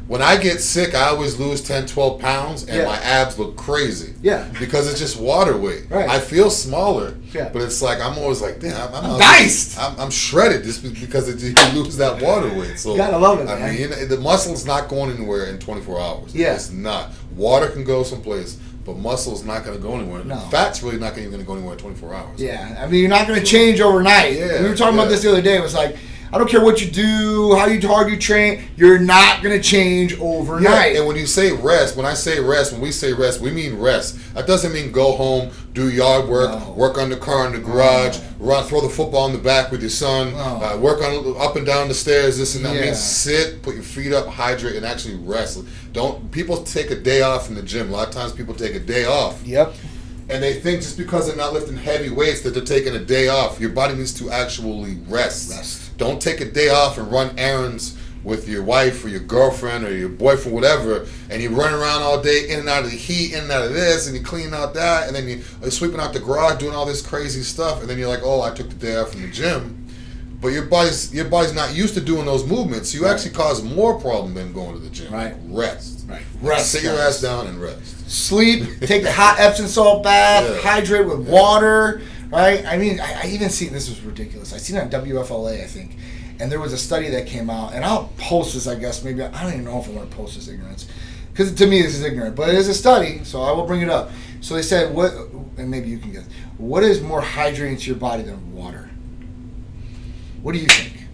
when I get sick, I always lose 10, 12 pounds, and my abs look crazy. Yeah. Because it's just water weight. Right. I feel smaller, but it's like I'm always like, damn, I'm diced. I'm shredded just because you lose that water weight. So you gotta love it, man. I mean, the muscle's not going anywhere in 24 hours. Yeah. It's not. Water can go someplace. but muscle's not going to go anywhere. No. Fat's really not even going to go anywhere in 24 hours. Yeah, I mean, you're not going to change overnight. Yeah, We were talking about this the other day. It was like, I don't care what you do, how hard you train, you're not going to change overnight. Yeah, and when you say rest, when we say rest, we mean rest. That doesn't mean go home, do yard work, work on the car in the garage, run, throw the football in the back with your son, work on up and down the stairs, this and that. It means sit, put your feet up, hydrate, and actually rest. People take a day off from the gym. A lot of times people take a day off. Yep. And they think just because they're not lifting heavy weights that they're taking a day off. Your body needs to actually rest. Don't take a day off and run errands with your wife or your girlfriend or your boyfriend, whatever, and you run around all day in and out of the heat, in and out of this, and you clean out that, and then you're sweeping out the garage, doing all this crazy stuff, and then you're like, oh, I took the day off from the gym. But your body's not used to doing those movements. You actually cause more problem than going to the gym. Right. Rest. Right. Sit your ass down and rest. Sleep, take a hot Epsom salt bath, hydrate with water, right? I mean, I even seen, this was ridiculous. I seen it on WFLA, I think, and there was a study that came out, and I'll post this, I guess, maybe, I don't even know if I want to post this ignorance, because to me this is ignorant, but it is a study, so I will bring it up. So they said, what, and maybe you can guess, what is more hydrating to your body than water? What do you think?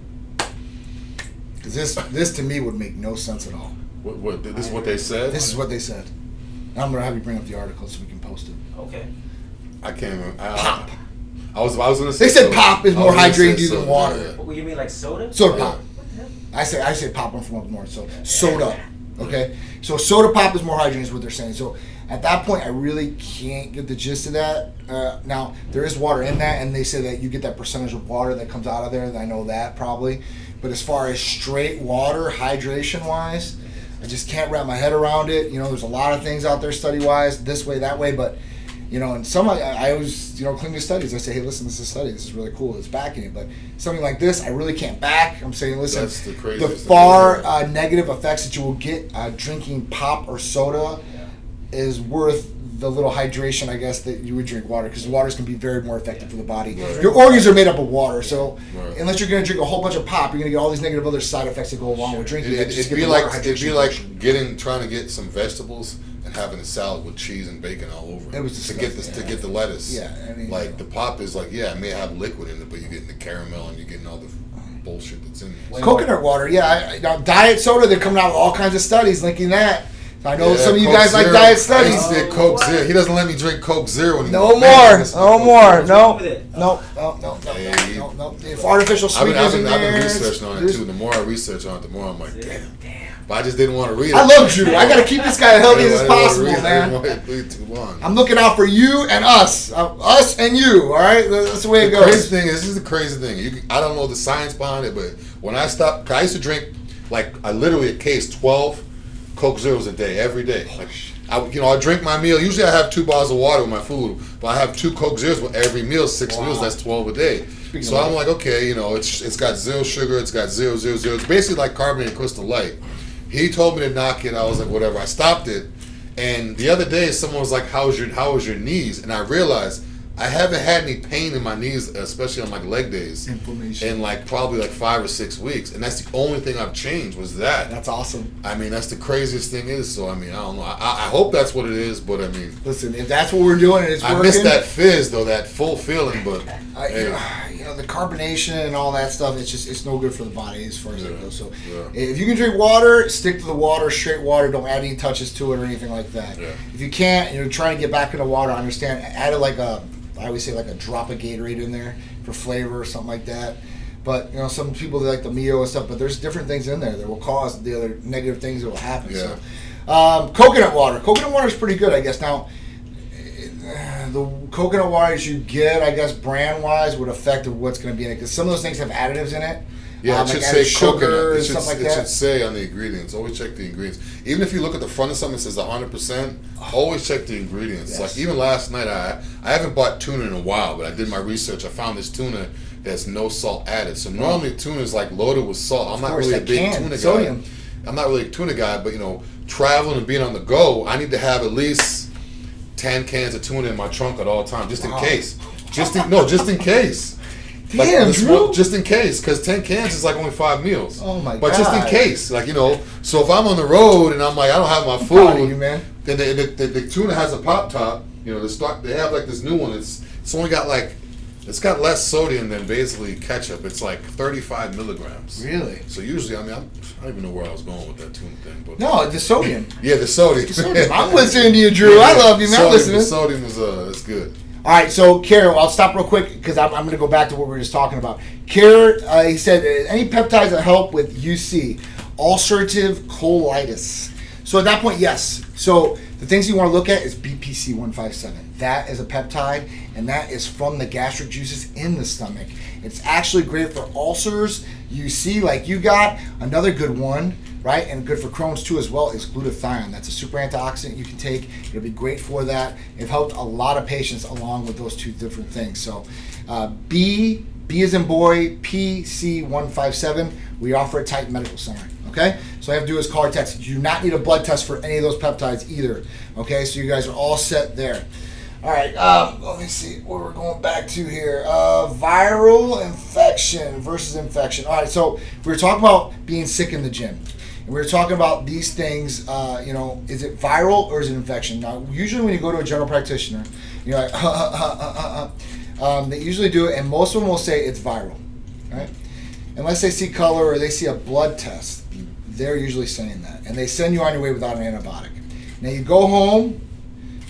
Because this to me would make no sense at all. What this is what they said? This is what they said. I'm going to have you bring up the article so we can post it. Okay. I can't remember. Pop. I was going to say they said soda. pop is more hydrating to you than water. Yeah. What, you mean like soda? Soda pop. What the hell? I say pop one from up north. So soda. Okay? So soda pop is more hydrating is what they're saying. So at that point, I really can't get the gist of that. Now, there is water in that, and they say that you get that percentage of water that comes out of there. And I know that probably. But as far as straight water, hydration-wise, I just can't wrap my head around it. You know, there's a lot of things out there study-wise, this way, that way, but, you know, and some, I always, cling to studies. I say, hey, listen, this is a study. This is really cool. It's backing it. But something like this, I really can't back. I'm saying, listen, That's the far negative effects that you will get drinking pop or soda is worth the little hydration, I guess, that you would drink water, because waters can be very more effective for the body. Right. Your organs are made up of water, so unless you're going to drink a whole bunch of pop, you're going to get all these negative other side effects that go along with drinking. It'd be like trying to get some vegetables and having a salad with cheese and bacon all over it. It was disgusting. To get the lettuce. Yeah, I mean, like the pop is like, it may have liquid in it, but you're getting the caramel and you're getting all the bullshit that's in it. Coconut water, now diet soda, they're coming out with all kinds of studies linking that. I know some of you guys like diet studies. I used to get Coke Zero. He doesn't let me drink Coke Zero anymore. No more. No. If artificial sweeteners in there. I've been researching on it too. The more I research on it, the more I'm like, damn. But I just didn't want to read it. I love Drew. I got to keep this guy as healthy as possible, man. I didn't want to read too long. I'm looking out for you and us. Us and you, all right? That's the way it goes. This is the crazy thing. I don't know the science behind it, but when I stopped, I used to drink, I literally a case, 12 Coke Zeros a day, every day. I drink my meal. Usually I have 2 bottles of water with my food, but I have 2 Coke Zeros with every meal, 6 meals, that's 12 a day. So I'm like, okay, it's got 0 sugar, it's got 0, 0, 0. It's basically like carbonated Crystal Light. He told me to knock it. I was like, whatever. I stopped it. And the other day, someone was like, how was your knees? And I realized I haven't had any pain in my knees, especially on leg days, inflammation, in probably 5 or 6 weeks. And that's the only thing I've changed was that. That's awesome. I mean, that's the craziest thing is. So I don't know. I hope that's what it is, but I mean, listen, if that's what we're doing and it's working. I miss that fizz though, that full feeling. But the carbonation and all that stuff, it's no good for the body as far as it goes. So if you can drink water, stick to the water, straight water. Don't add any touches to it or anything like that. Yeah. If you can't, you're trying to get back into water. I understand. Add it I always say a drop of Gatorade in there for flavor or something like that. But some people they like the Mio and stuff, but there's different things in there that will cause the other negative things that will happen. Yeah. So, coconut water is pretty good, I guess. Now, the coconut waters you get, I guess, brand wise, would affect what's going to be in it, because some of those things have additives in it. Yeah, it should say sugar coconut. and stuff like that. It should say on the ingredients. Always check the ingredients. Even if you look at the front of something that says 100%, always check the ingredients. Yes. Even last night, I haven't bought tuna in a while, but I did my research. I found this tuna that's no salt added. So normally tuna is loaded with salt. I'm not really a big tuna guy. I'm not really a tuna guy, but traveling and being on the go, I need to have at least 10 cans of tuna in my trunk at all times, just in case. Just in case. Damn, Drew. Just in case, because 10 cans is like only 5 meals. Oh my god! But just in case, like, you know, so if I'm on the road and I'm like, I don't have my food, proud of you, man. then the tuna has a pop top. You know, they have like this new one. It's only got like, it's got less sodium than basically ketchup. It's like 35 milligrams. Really? So usually, I mean, I don't even know where I was going with that tuna thing. But no, the sodium. Yeah, the sodium. I'm listening to you, Drew. I love you, man. I'm listening. The sodium is good. All right, so Kara, I'll stop real quick because I'm going to go back to what we were just talking about. Kara, he said, any peptides that help with UC, ulcerative colitis. So at that point, yes. So the things you want to look at is BPC 157. That is a peptide, and that is from the gastric juices in the stomach. It's actually great for ulcers, UC like you got. Another good one, right, and good for Crohn's too as well, is glutathione. That's a super antioxidant you can take. It'll be great for that. It's helped a lot of patients along with those two different things. So B as in boy, PC 157, we offer at Titan Medical Center. Okay, so all you have to do is call or text. You do not need a blood test for any of those peptides either. Okay, so you guys are all set there. All right, let me see what we're going back to here. Viral infection versus infection. All right, so we were talking about being sick in the gym. And we were talking about these things, you know, is it viral or is it infection? Now, usually when you go to a general practitioner, you're like, they usually do it, and most of them will say it's viral, right? Unless they see color or they see a blood test, they're usually saying that. And they send you on your way without an antibiotic. Now you go home,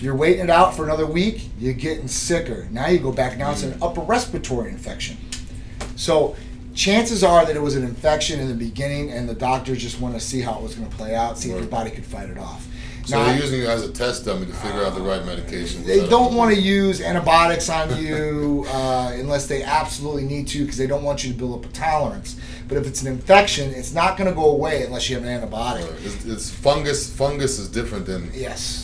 you're waiting it out for another week, you're getting sicker. Now you go back, now it's an upper respiratory infection. So chances are that it was an infection in the beginning and the doctors just want to see how it was going to play out, see if your body could fight it off. So now, they're using you as a test dummy to figure out the right medication. They don't want to use antibiotics on you unless they absolutely need to, because they don't want you to build up a tolerance. But if it's an infection, it's not going to go away unless you have an antibiotic. It's fungus. Fungus is different than yes.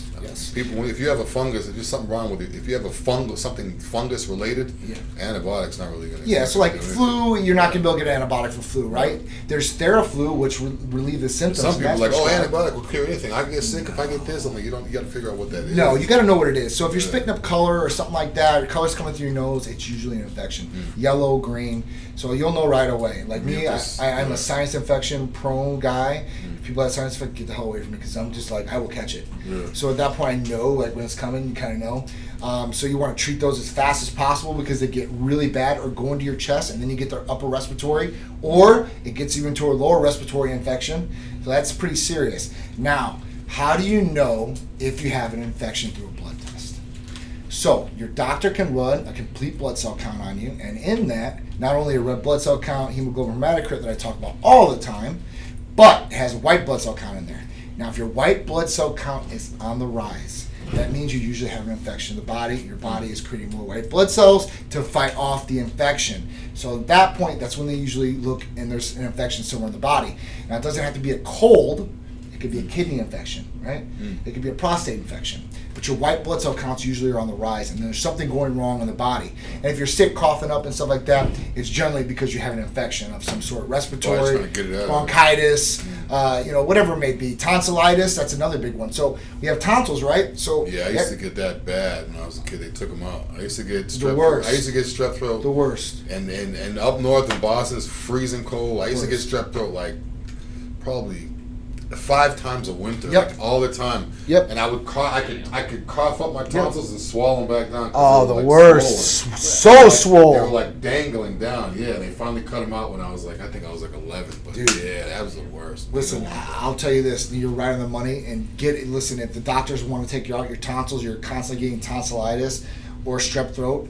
People, if you have a fungus, if there's something wrong with it, if you have a something fungus related, antibiotics not really going to. Yeah, so like flu, you're not going to be able to get an antibiotic for flu, right? There's Theraflu, which relieve the symptoms. Some people are like, antibiotic will cure anything. I get sick if I get this. I'm like, you got to figure out what that is. No, you got to know what it is. So if you're spitting up color or something like that, or color's coming through your nose, it's usually an infection. Yellow, green. So you'll know right away. Like me, I'm a sinus infection prone guy. If people have sinus infection, get the hell away from me, because I'm just like, I will catch it. Yeah. So at that point, I know, like when it's coming, you kind of know. So you want to treat those as fast as possible, because they get really bad or go into your chest, and then you get their upper respiratory, or it gets you into a lower respiratory infection. So that's pretty serious. Now, how do you know if you have an infection through a blood test? So your doctor can run a complete blood cell count on you, and in that, not only a red blood cell count, hemoglobin hematocrit that I talk about all the time, but it has a white blood cell count in there. Now, if your white blood cell count is on the rise, that means you usually have an infection in the body. Your body is creating more white blood cells to fight off the infection. So at that point, that's when they usually look and there's an infection somewhere in the body. Now, it doesn't have to be a cold. It could be a kidney infection, right? It could be a prostate infection. But your white blood cell counts usually are on the rise, and there's something going wrong in the body. And if you're sick, coughing up and stuff like that, it's generally because you have an infection of some sort, respiratory, bronchitis, whatever it may be. Tonsillitis, that's another big one. So we have tonsils, right? So yeah, I used to get that bad when I was a kid. They took them out. I used to get strep the worst. Throat. I used to get strep throat. The worst. And up north in Boston, it's freezing cold. I used to get strep throat like probably 5 times a winter, like all the time. And I would cough. I could cough up my tonsils and swallow them back down. Oh, the like worst! Swollen. Swole. They were like dangling down. Yeah, they finally cut them out when I was like, I think I was like 11. But dude, yeah, that was the worst. Listen, I'll tell you this: you're right on the money. And listen, if the doctors want to take you out your tonsils, you're constantly getting tonsillitis or strep throat.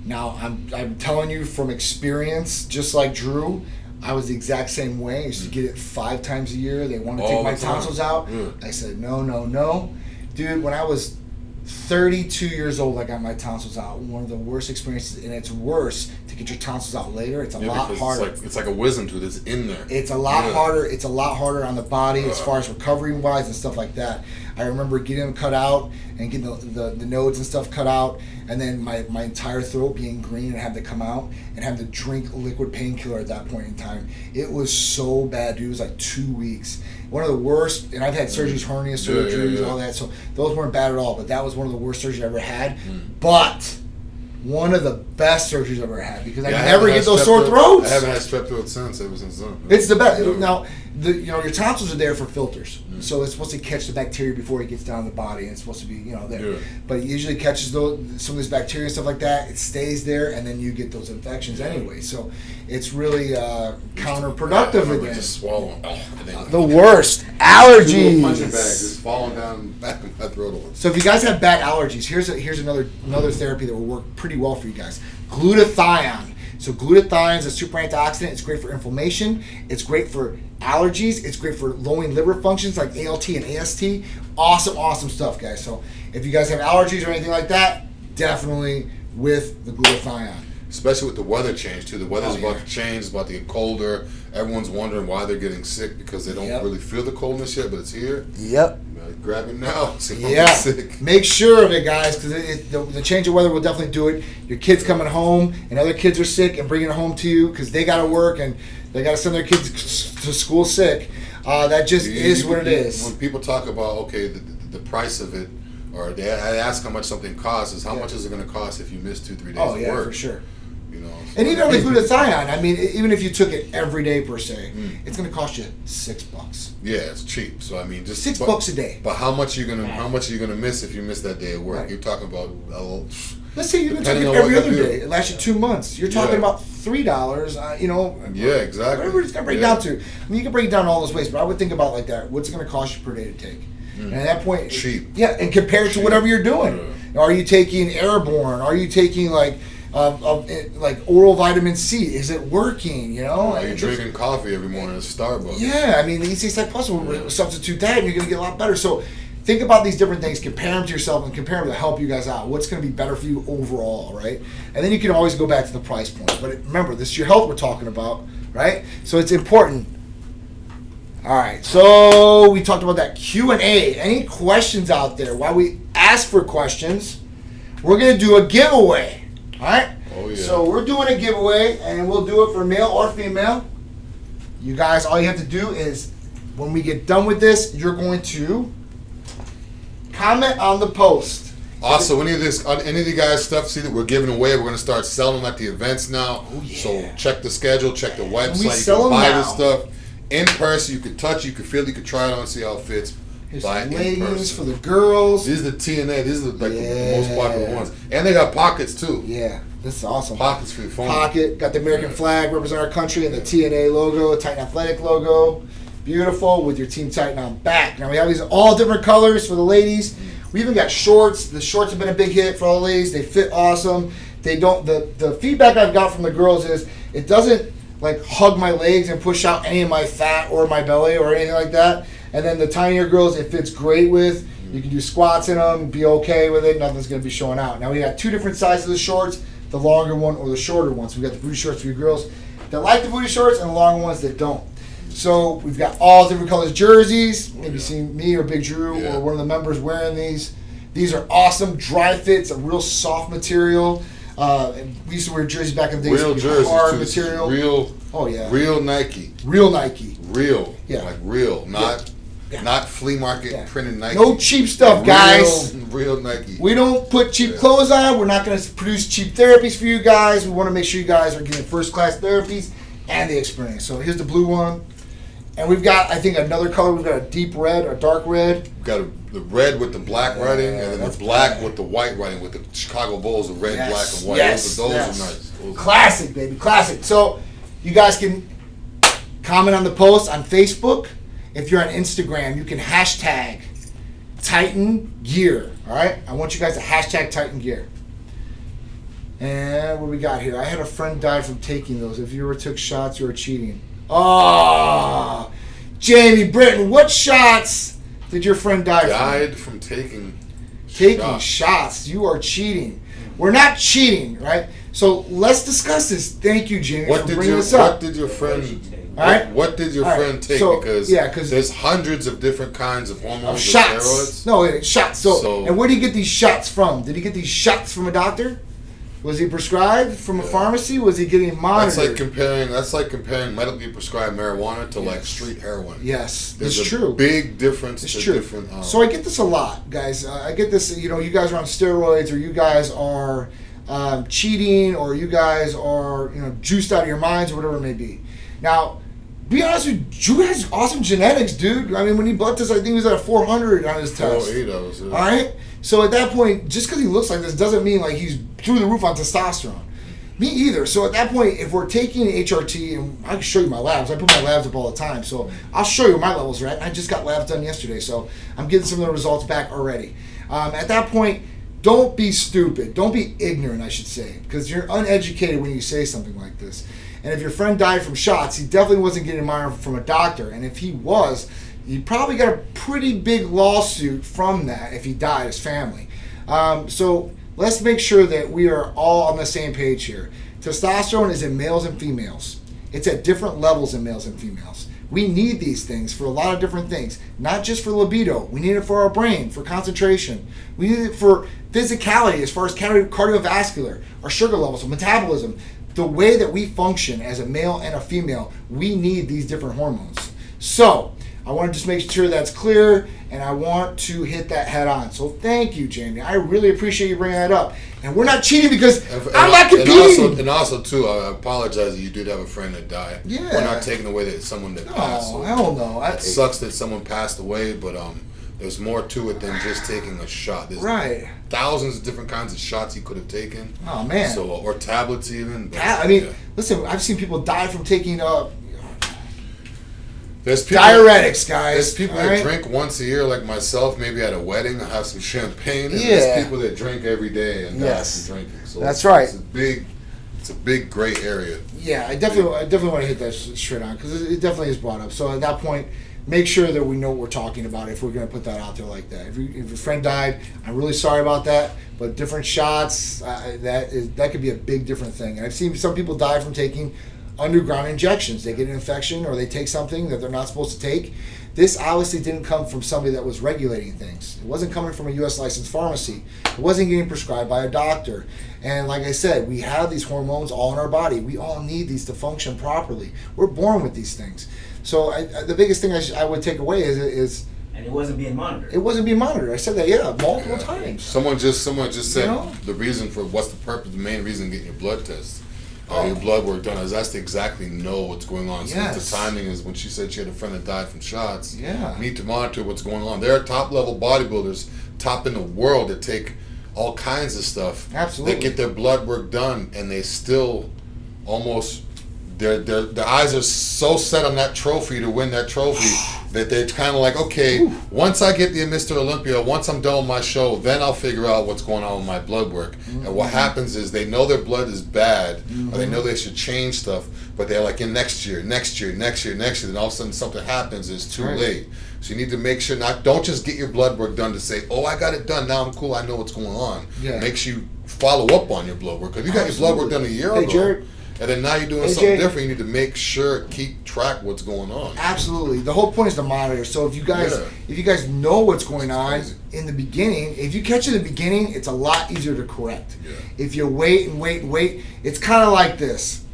Now, I'm telling you from experience, just like Drew. I was the exact same way. I used to get it 5 times a year. They wanted to take my tonsils out. I said, no. Dude, when I was 32 years old, I got my tonsils out. One of the worst experiences, and it's worse to get your tonsils out later. It's a lot harder. It's like a wisdom tooth that's in there. It's a lot harder. It's a lot harder on the body as far as recovery-wise and stuff like that. I remember getting them cut out and getting the nodes and stuff cut out, and then my entire throat being green and had to come out and have to drink liquid painkiller at that point in time. It was so bad, dude. It was like 2 weeks. One of the worst, and I've had surgeries, hernia surgeries, all that, so those weren't bad at all, but that was one of the worst surgeries I ever had. But one of the best surgeries I've ever had because I Yeah, never get those sore throats. I haven't had strep throat since ever since then. It's the best. Now, your tonsils are there for filters, so it's supposed to catch the bacteria before it gets down the body, and it's supposed to be there. Yeah. But it usually catches some of this bacteria and stuff like that. It stays there, and then you get those infections anyway. So it's really counterproductive. Yeah, just swallowing. The worst allergies. Punching bag just falling down the back of my throat. So if you guys have bad allergies, here's another therapy that will work pretty well for you guys. Glutathione. So glutathione is a super antioxidant. It's great for inflammation. It's great for allergies. It's great for lowering liver functions like ALT and AST. Awesome stuff, guys. So if you guys have allergies or anything like that, definitely with the glutathione. Especially with the weather change too. The weather's about to change. It's about to get colder. Everyone's wondering why they're getting sick because they don't really feel the coldness yet, but it's here. Yep. Grab it now. So sick. Make sure of it, guys, because the change of weather will definitely do it. Your kids coming home and other kids are sick and bringing it home to you because they got to work and they got to send their kids to school sick. That just is what it is. When people talk about the price of it, or they ask how much something costs, is how much is it going to cost if you miss 2-3 days of work? Oh yeah, for sure. So and even with glutathione, I mean, even if you took it every day per se, it's going to cost you $6. Yeah, it's cheap. So I mean, just $6 a day. But how much are you gonna miss if you miss that day of work? Right. You're talking about let's say you took it every other day. It lasts you 2 months. You're talking about $3. Yeah, exactly. Whatever it's going to break down to. I mean, you can break it down all those ways, but I would think about it like that. What's it going to cost you per day to take? And at that point, cheap. Yeah, and compared to whatever you're doing, are you taking airborne? Are you taking like oral vitamin C? Is it working? Are you drinking coffee every morning at Starbucks? Yeah, I mean the EC Site Plus will substitute that, and you're going to get a lot better. So think about these different things, compare them to yourself, and compare them to help you guys out. What's going to be better for you overall, right? And then you can always go back to the price point. But remember, this is your health we're talking about, right? So it's important. All right, so we talked about that Q&A. Any questions out there? While we ask for questions, we're going to do a giveaway. All right? Oh, yeah. So we're doing a giveaway, and we'll do it for male or female. You guys, all you have to do is, when we get done with this, you're going to comment on the post. Also, any of the guys' stuff, see that we're giving away, we're going to start selling them at the events now. Oh, yeah. So check the schedule, check the website. You can buy now. This stuff in person. You can touch, you can feel, you can try it on, see how it fits. Here's buy some it leggings for the girls. These are the TNA. These are the most popular ones, and they got pockets too. Yeah, this is awesome. Pockets for your phone. Pocket, got the American flag, represent our country, and the TNA logo, Titan Athletic logo. Beautiful, with your Team Titan on back. Now we have these all different colors for the ladies. We even got shorts. The shorts have been a big hit for all the ladies. They fit awesome. They don't. The feedback I've got from the girls is it doesn't like hug my legs and push out any of my fat or my belly or anything like that. And then the tinier girls, it fits great with. You can do squats in them, be okay with it. Nothing's going to be showing out. Now we got two different sizes of shorts, the longer one or the shorter one. So we got the booty shorts for you girls that like the booty shorts and the longer ones that don't. So we've got all different colors jerseys. Maybe seen me or Big Dru or one of the members wearing these. These are awesome. Dry fits, a real soft material. We used to wear jerseys back in the days. Real jerseys, hard too. material. Real. Oh yeah. Real Nike. Real Nike. Real. Yeah. Like real, not flea market printed Nike. No cheap stuff, guys. Real Nike. We don't put cheap clothes on. We're not going to produce cheap therapies for you guys. We want to make sure you guys are getting first class therapies and the experience. So here's the blue one. And we've got, I think, another color. We've got a deep red, a dark red. We've got the red with the black writing, and then the black with the white writing, with the Chicago Bulls, the red, black, and white. Those are nice. Classic, baby, classic. So you guys can comment on the post on Facebook. If you're on Instagram, you can hashtag Titan Gear. All right? I want you guys to hashtag Titan Gear. And what we got here? I had a friend die from taking those. If you ever took shots, you were cheating. Oh, Jamie Britton, what shots did your friend die from? Died from taking shots. You are cheating. We're not cheating, right? So let's discuss this. Thank you, Jamie, for bringing this up. What did your friend? All right. What did your friend take? So, because there's hundreds of different kinds of hormones, shots. Steroids. No, shots. So, and where did he get these shots from? Did he get these shots from a doctor? Was he prescribed from a pharmacy? Was he getting monitored? That's like comparing medically prescribed marijuana to like street heroin. Yes, there's it's a true. Big difference. It's true. So I get this a lot, guys. I get this. You guys are on steroids, or you guys are cheating, or you guys are juiced out of your minds, or whatever it may be. Now, be honest with you, Drew has awesome genetics, dude. I mean, when he blood tested, I think he was at a 400 on his test. 408, all right? So at that point, just because he looks like this doesn't mean like he's through the roof on testosterone. Me either. So at that point, if we're taking HRT, and I can show you my labs. I put my labs up all the time. So I'll show you where my levels are at. I just got labs done yesterday, so I'm getting some of the results back already. At that point, don't be stupid. Don't be ignorant, I should say, because you're uneducated when you say something like this. And if your friend died from shots, he definitely wasn't getting monitored from a doctor. And if he was, he probably got a pretty big lawsuit from that if he died, his family. So let's make sure that we are all on the same page here. Testosterone is in males and females. It's at different levels in males and females. We need these things for a lot of different things, not just for libido. We need it for our brain, for concentration. We need it for physicality as far as cardiovascular, our sugar levels, metabolism. The way that we function as a male and a female, we need these different hormones. So I want to just make sure that's clear, and I want to hit that head on. So thank you, Jamie. I really appreciate you bringing that up. And we're not cheating because I'm not competing. And also, too, I apologize that you did have a friend that died. Yeah. We're not taking away that someone that passed. Oh, hell no. It sucks that someone passed away, but there's more to it than just taking a shot. There's thousands of different kinds of shots he could have taken. Oh, man. So, or tablets even. But, I mean, listen, I've seen people die from taking there's people, diuretics, guys. There's people that drink once a year, like myself, maybe at a wedding, I have some champagne. And there's people that drink every day and die from drinking. So that's right. It's a big gray area. Yeah, I definitely want to hit that straight on because it definitely is brought up. So at that point, make sure that we know what we're talking about if we're going to put that out there like that. If your friend died, I'm really sorry about that. But different shots, that could be a big different thing. And I've seen some people die from taking underground injections. They get an infection or they take something that they're not supposed to take. This obviously didn't come from somebody that was regulating things. It wasn't coming from a U.S. licensed pharmacy. It wasn't getting prescribed by a doctor. And like I said, we have these hormones all in our body. We all need these to function properly. We're born with these things. So the biggest thing I would take away is and it wasn't being monitored. It wasn't being monitored. I said that, multiple times. Someone just said the reason for what's the purpose, the main reason of getting your blood test. Your blood work done is that's to exactly know what's going on. So the timing is when she said she had a friend that died from shots. Yeah. Need to monitor what's going on. There are top level bodybuilders, top in the world, that take all kinds of stuff. Absolutely. They get their blood work done and they still almost their eyes are so set on that trophy to win that trophy that they're kind of like, okay, once I get the Mr. Olympia, once I'm done with my show, then I'll figure out what's going on with my blood work. And what happens is they know their blood is bad, or they know they should change stuff, but they're like, in next year, then all of a sudden something happens, it's too late. So you need to make sure, don't just get your blood work done to say, oh, I got it done, now I'm cool, I know what's going on. Make sure you follow up on your blood work, because you got your blood work done a year ago. Jared, and then now you're doing something different. You need to make sure, keep track of what's going on. Absolutely. The whole point is to monitor. So if you guys know what's going on in the beginning, if you catch it in the beginning, it's a lot easier to correct. Yeah. If you wait, it's kind of like this.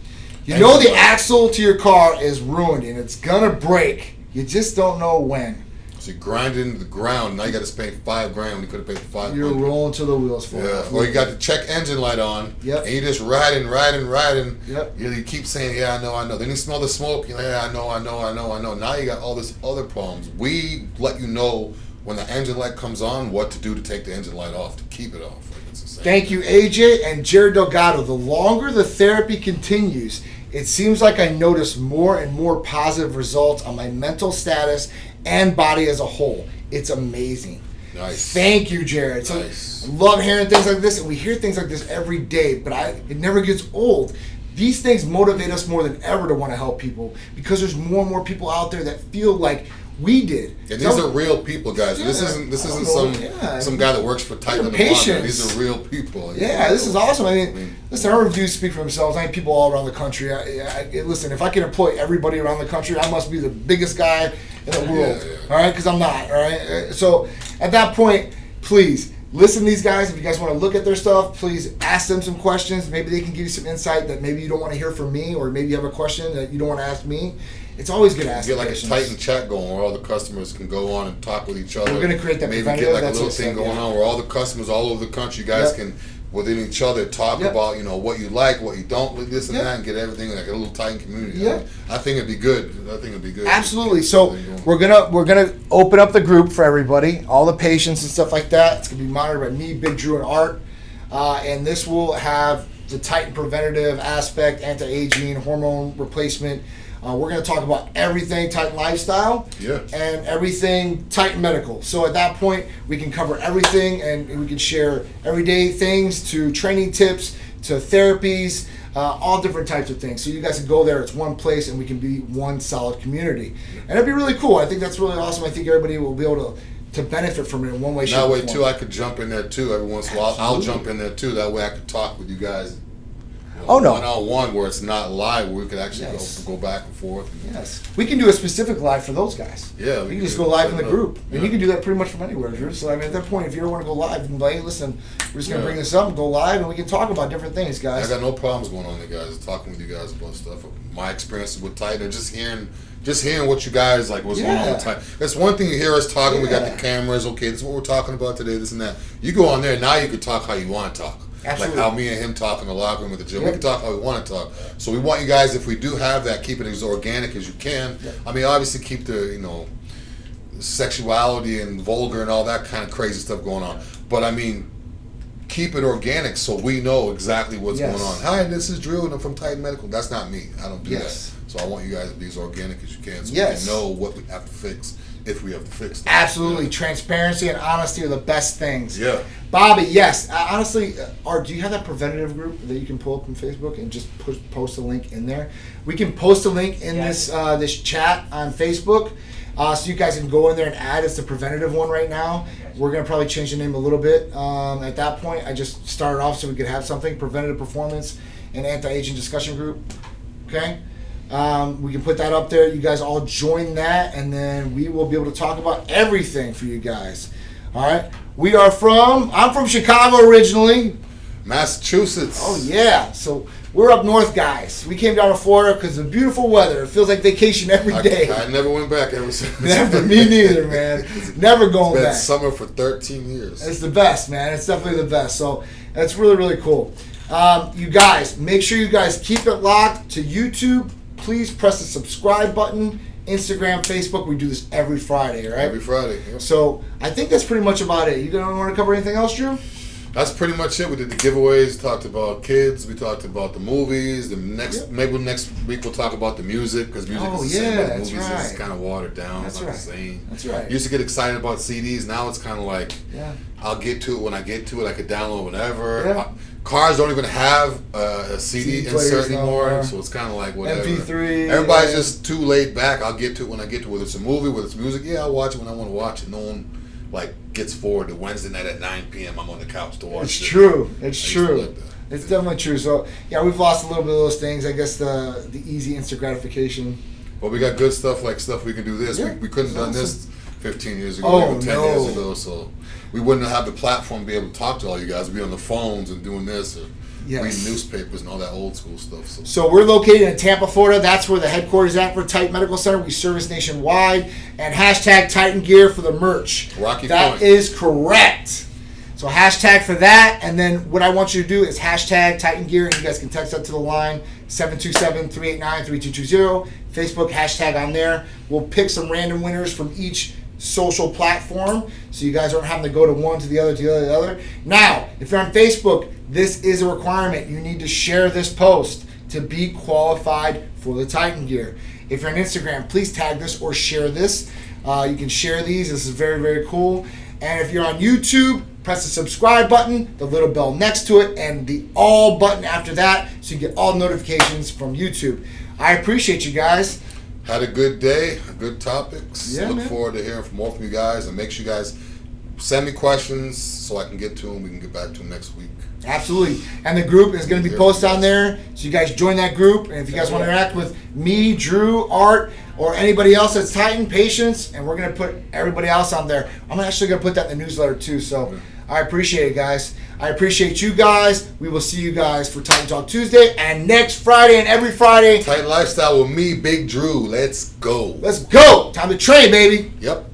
You know the axle to your car is ruined and it's gonna break. You just don't know when. So you grind it into the ground. Now you got to spend $5,000 when you could have paid $500. You're rolling till the wheels fall off. Or you got the check engine light on. Yep. And you just riding. Yep. You keep saying, yeah, I know. Then you smell the smoke. You're like, yeah, I know. Now you got all this other problems. We let you know when the engine light comes on what to do to take the engine light off, to keep it off. Like, it's the same. Thank you, AJ and Jared Delgado. The longer the therapy continues, it seems like I notice more and more positive results on my mental status and body as a whole. It's amazing. Nice. Thank you, Jared. Nice. So I love hearing things like this, and we hear things like this every day, but it never gets old. These things motivate us more than ever to want to help people because there's more and more people out there that feel like we did. And these are real people, guys. This isn't some guy that works for Titan. These are real people. Yeah, this is awesome. I mean, listen, our reviews speak for themselves. I have people all around the country. Listen, if I can employ everybody around the country, I must be the biggest guy in the world. All right, because I'm not. All right. So at that point, please listen to these guys. If you guys want to look at their stuff, please ask them some questions. Maybe they can give you some insight that maybe you don't want to hear from me, or maybe you have a question that you don't want to ask me. It's always good to ask questions. Get like a Titan chat going where all the customers can go on and talk with each other. We're going to create that. Maybe get like a little thing going on where all the customers all over the country, you guys can within each other, talk Yep. about, what you like, what you don't, with this and that, and get everything like a little tight community. Yeah. I think it'd be good. Absolutely. So we're gonna open up the group for everybody, all the patients and stuff like that. It's gonna be monitored by me, Big Dru, and Art, and this will have the Titan preventative aspect, anti-aging, hormone replacement. We're going to talk about everything Titan lifestyle and everything Titan medical. So at that point, we can cover everything, and we can share everyday things to training tips to therapies, all different types of things. So you guys can go there. It's one place, and we can be one solid community. And it'd be really cool. I think that's really awesome. I think everybody will be able to benefit from it in one way, shape, or form. That way, too, I could jump in there, too, every once in a while. I'll jump in there, too. That way I could talk with you guys. One-on-one, where it's not live, where we could actually go back and forth. Yes. We can do a specific live for those guys. Yeah. We can just go live in the group. And you can do that pretty much from anywhere, Drew. So, at that point, if you ever want to go live, you can be like, hey, listen, we're just going to bring this up and go live, and we can talk about different things, guys. I got no problems going on there, guys. Talking with you guys about stuff. My experiences with Titan, and just hearing what you guys, what's going on with Titan. That's one thing you hear us talking. We got the cameras. Okay, this is what we're talking about today, this and that. You go on there, now you can talk how you want to talk. Absolutely. Like how me and him talk in the locker room at the gym. We can talk how we want to talk. So we want you guys, if we do have that, keep it as organic as you can. I mean, obviously keep the, sexuality and vulgar and all that kind of crazy stuff going on. But I mean, keep it organic so we know exactly what's going on. Hi, this is Drew and I'm from Titan Medical. That's not me. I don't do that. So I want you guys to be as organic as you can so we can know what we have to fix if we have to fix them. Absolutely. Transparency and honesty are the best things. Yeah. Bobby, yes. Honestly, Art, do you have that preventative group that you can pull up from Facebook and just post a link in there? We can post a link in this chat on Facebook, so you guys can go in there and add. It's the preventative one right now. We're going to probably change the name a little bit. At that point, I just started off so we could have something, preventative performance and anti-aging discussion group. Okay? We can put that up there. You guys all join that, and then we will be able to talk about everything for you guys. All right? I'm from Chicago originally. Massachusetts. Oh, yeah. So we're up north, guys. We came down to Florida because of the beautiful weather. It feels like vacation every day. I never went back ever since. Never, me neither, man. Never going back. It's been summer for 13 years. It's the best, man. It's definitely the best. So that's really, really cool. You guys, make sure you guys keep it locked to YouTube. Please press the subscribe button. Instagram, Facebook, we do this every Friday, right? Every Friday, yeah. So I think that's pretty much about it. You gonna want to cover anything else, Drew? That's pretty much it. We did the giveaways, talked about kids, we talked about the movies. Maybe next week we'll talk about the music, because music is the same, but the movies is kind of watered down. It's not the same. That's right. Used to get excited about CDs. Now it's kind of like, I'll get to it when I get to it. I could download whenever. Yeah. Cars don't even have a CD insert anymore, so it's kind of like whatever. MP3. Everybody's just too laid back. I'll get to it when I get to it. Whether it's a movie, whether it's music, I'll watch it when I want to watch it. No one gets forward to Wednesday night at 9 p.m. I'm on the couch to watch it. It's true. It's true. It's definitely true. So we've lost a little bit of those things. I guess the easy instant gratification. Well, we got good stuff like stuff we can do this. We couldn't have done this 15 years ago, even 10 years ago. So we wouldn't have the platform to be able to talk to all you guys. We'd be on the phones and doing this, or reading newspapers and all that old school stuff. So we're located in Tampa, Florida. That's where the headquarters is at for Titan Medical Center. We service nationwide. And hashtag Titan Gear for the merch. That is correct. So hashtag for that. And then what I want you to do is hashtag Titan Gear. And you guys can text that to the line 727-389-3220. Facebook hashtag on there. We'll pick some random winners from each social platform, so you guys aren't having to go to one to the other to the other. Now, if you're on Facebook, this is a requirement. You need to share this post to be qualified for the Titan Gear. If you're on Instagram, please tag this or share this. You can share these. This is very, very cool. And if you're on YouTube, press the subscribe button, the little bell next to it, and the all button after that, so you get all notifications from YouTube. I appreciate you guys. Had a good day, good topics. Look forward to hearing more from you guys, and make sure you guys send me questions so I can get to them. We can get back to them next week. Absolutely. And the group is going to be posted on there, so you guys join that group. And if you guys want to interact with me, Drew, Art, or anybody else that's Titan, patients, and we're going to put everybody else on there. I'm actually going to put that in the newsletter too, so I appreciate it, guys. I appreciate you guys. We will see you guys for Titan Talk Tuesday and next Friday and every Friday. Titan Lifestyle with me, Big Dru. Let's go. Let's go. Time to train, baby. Yep.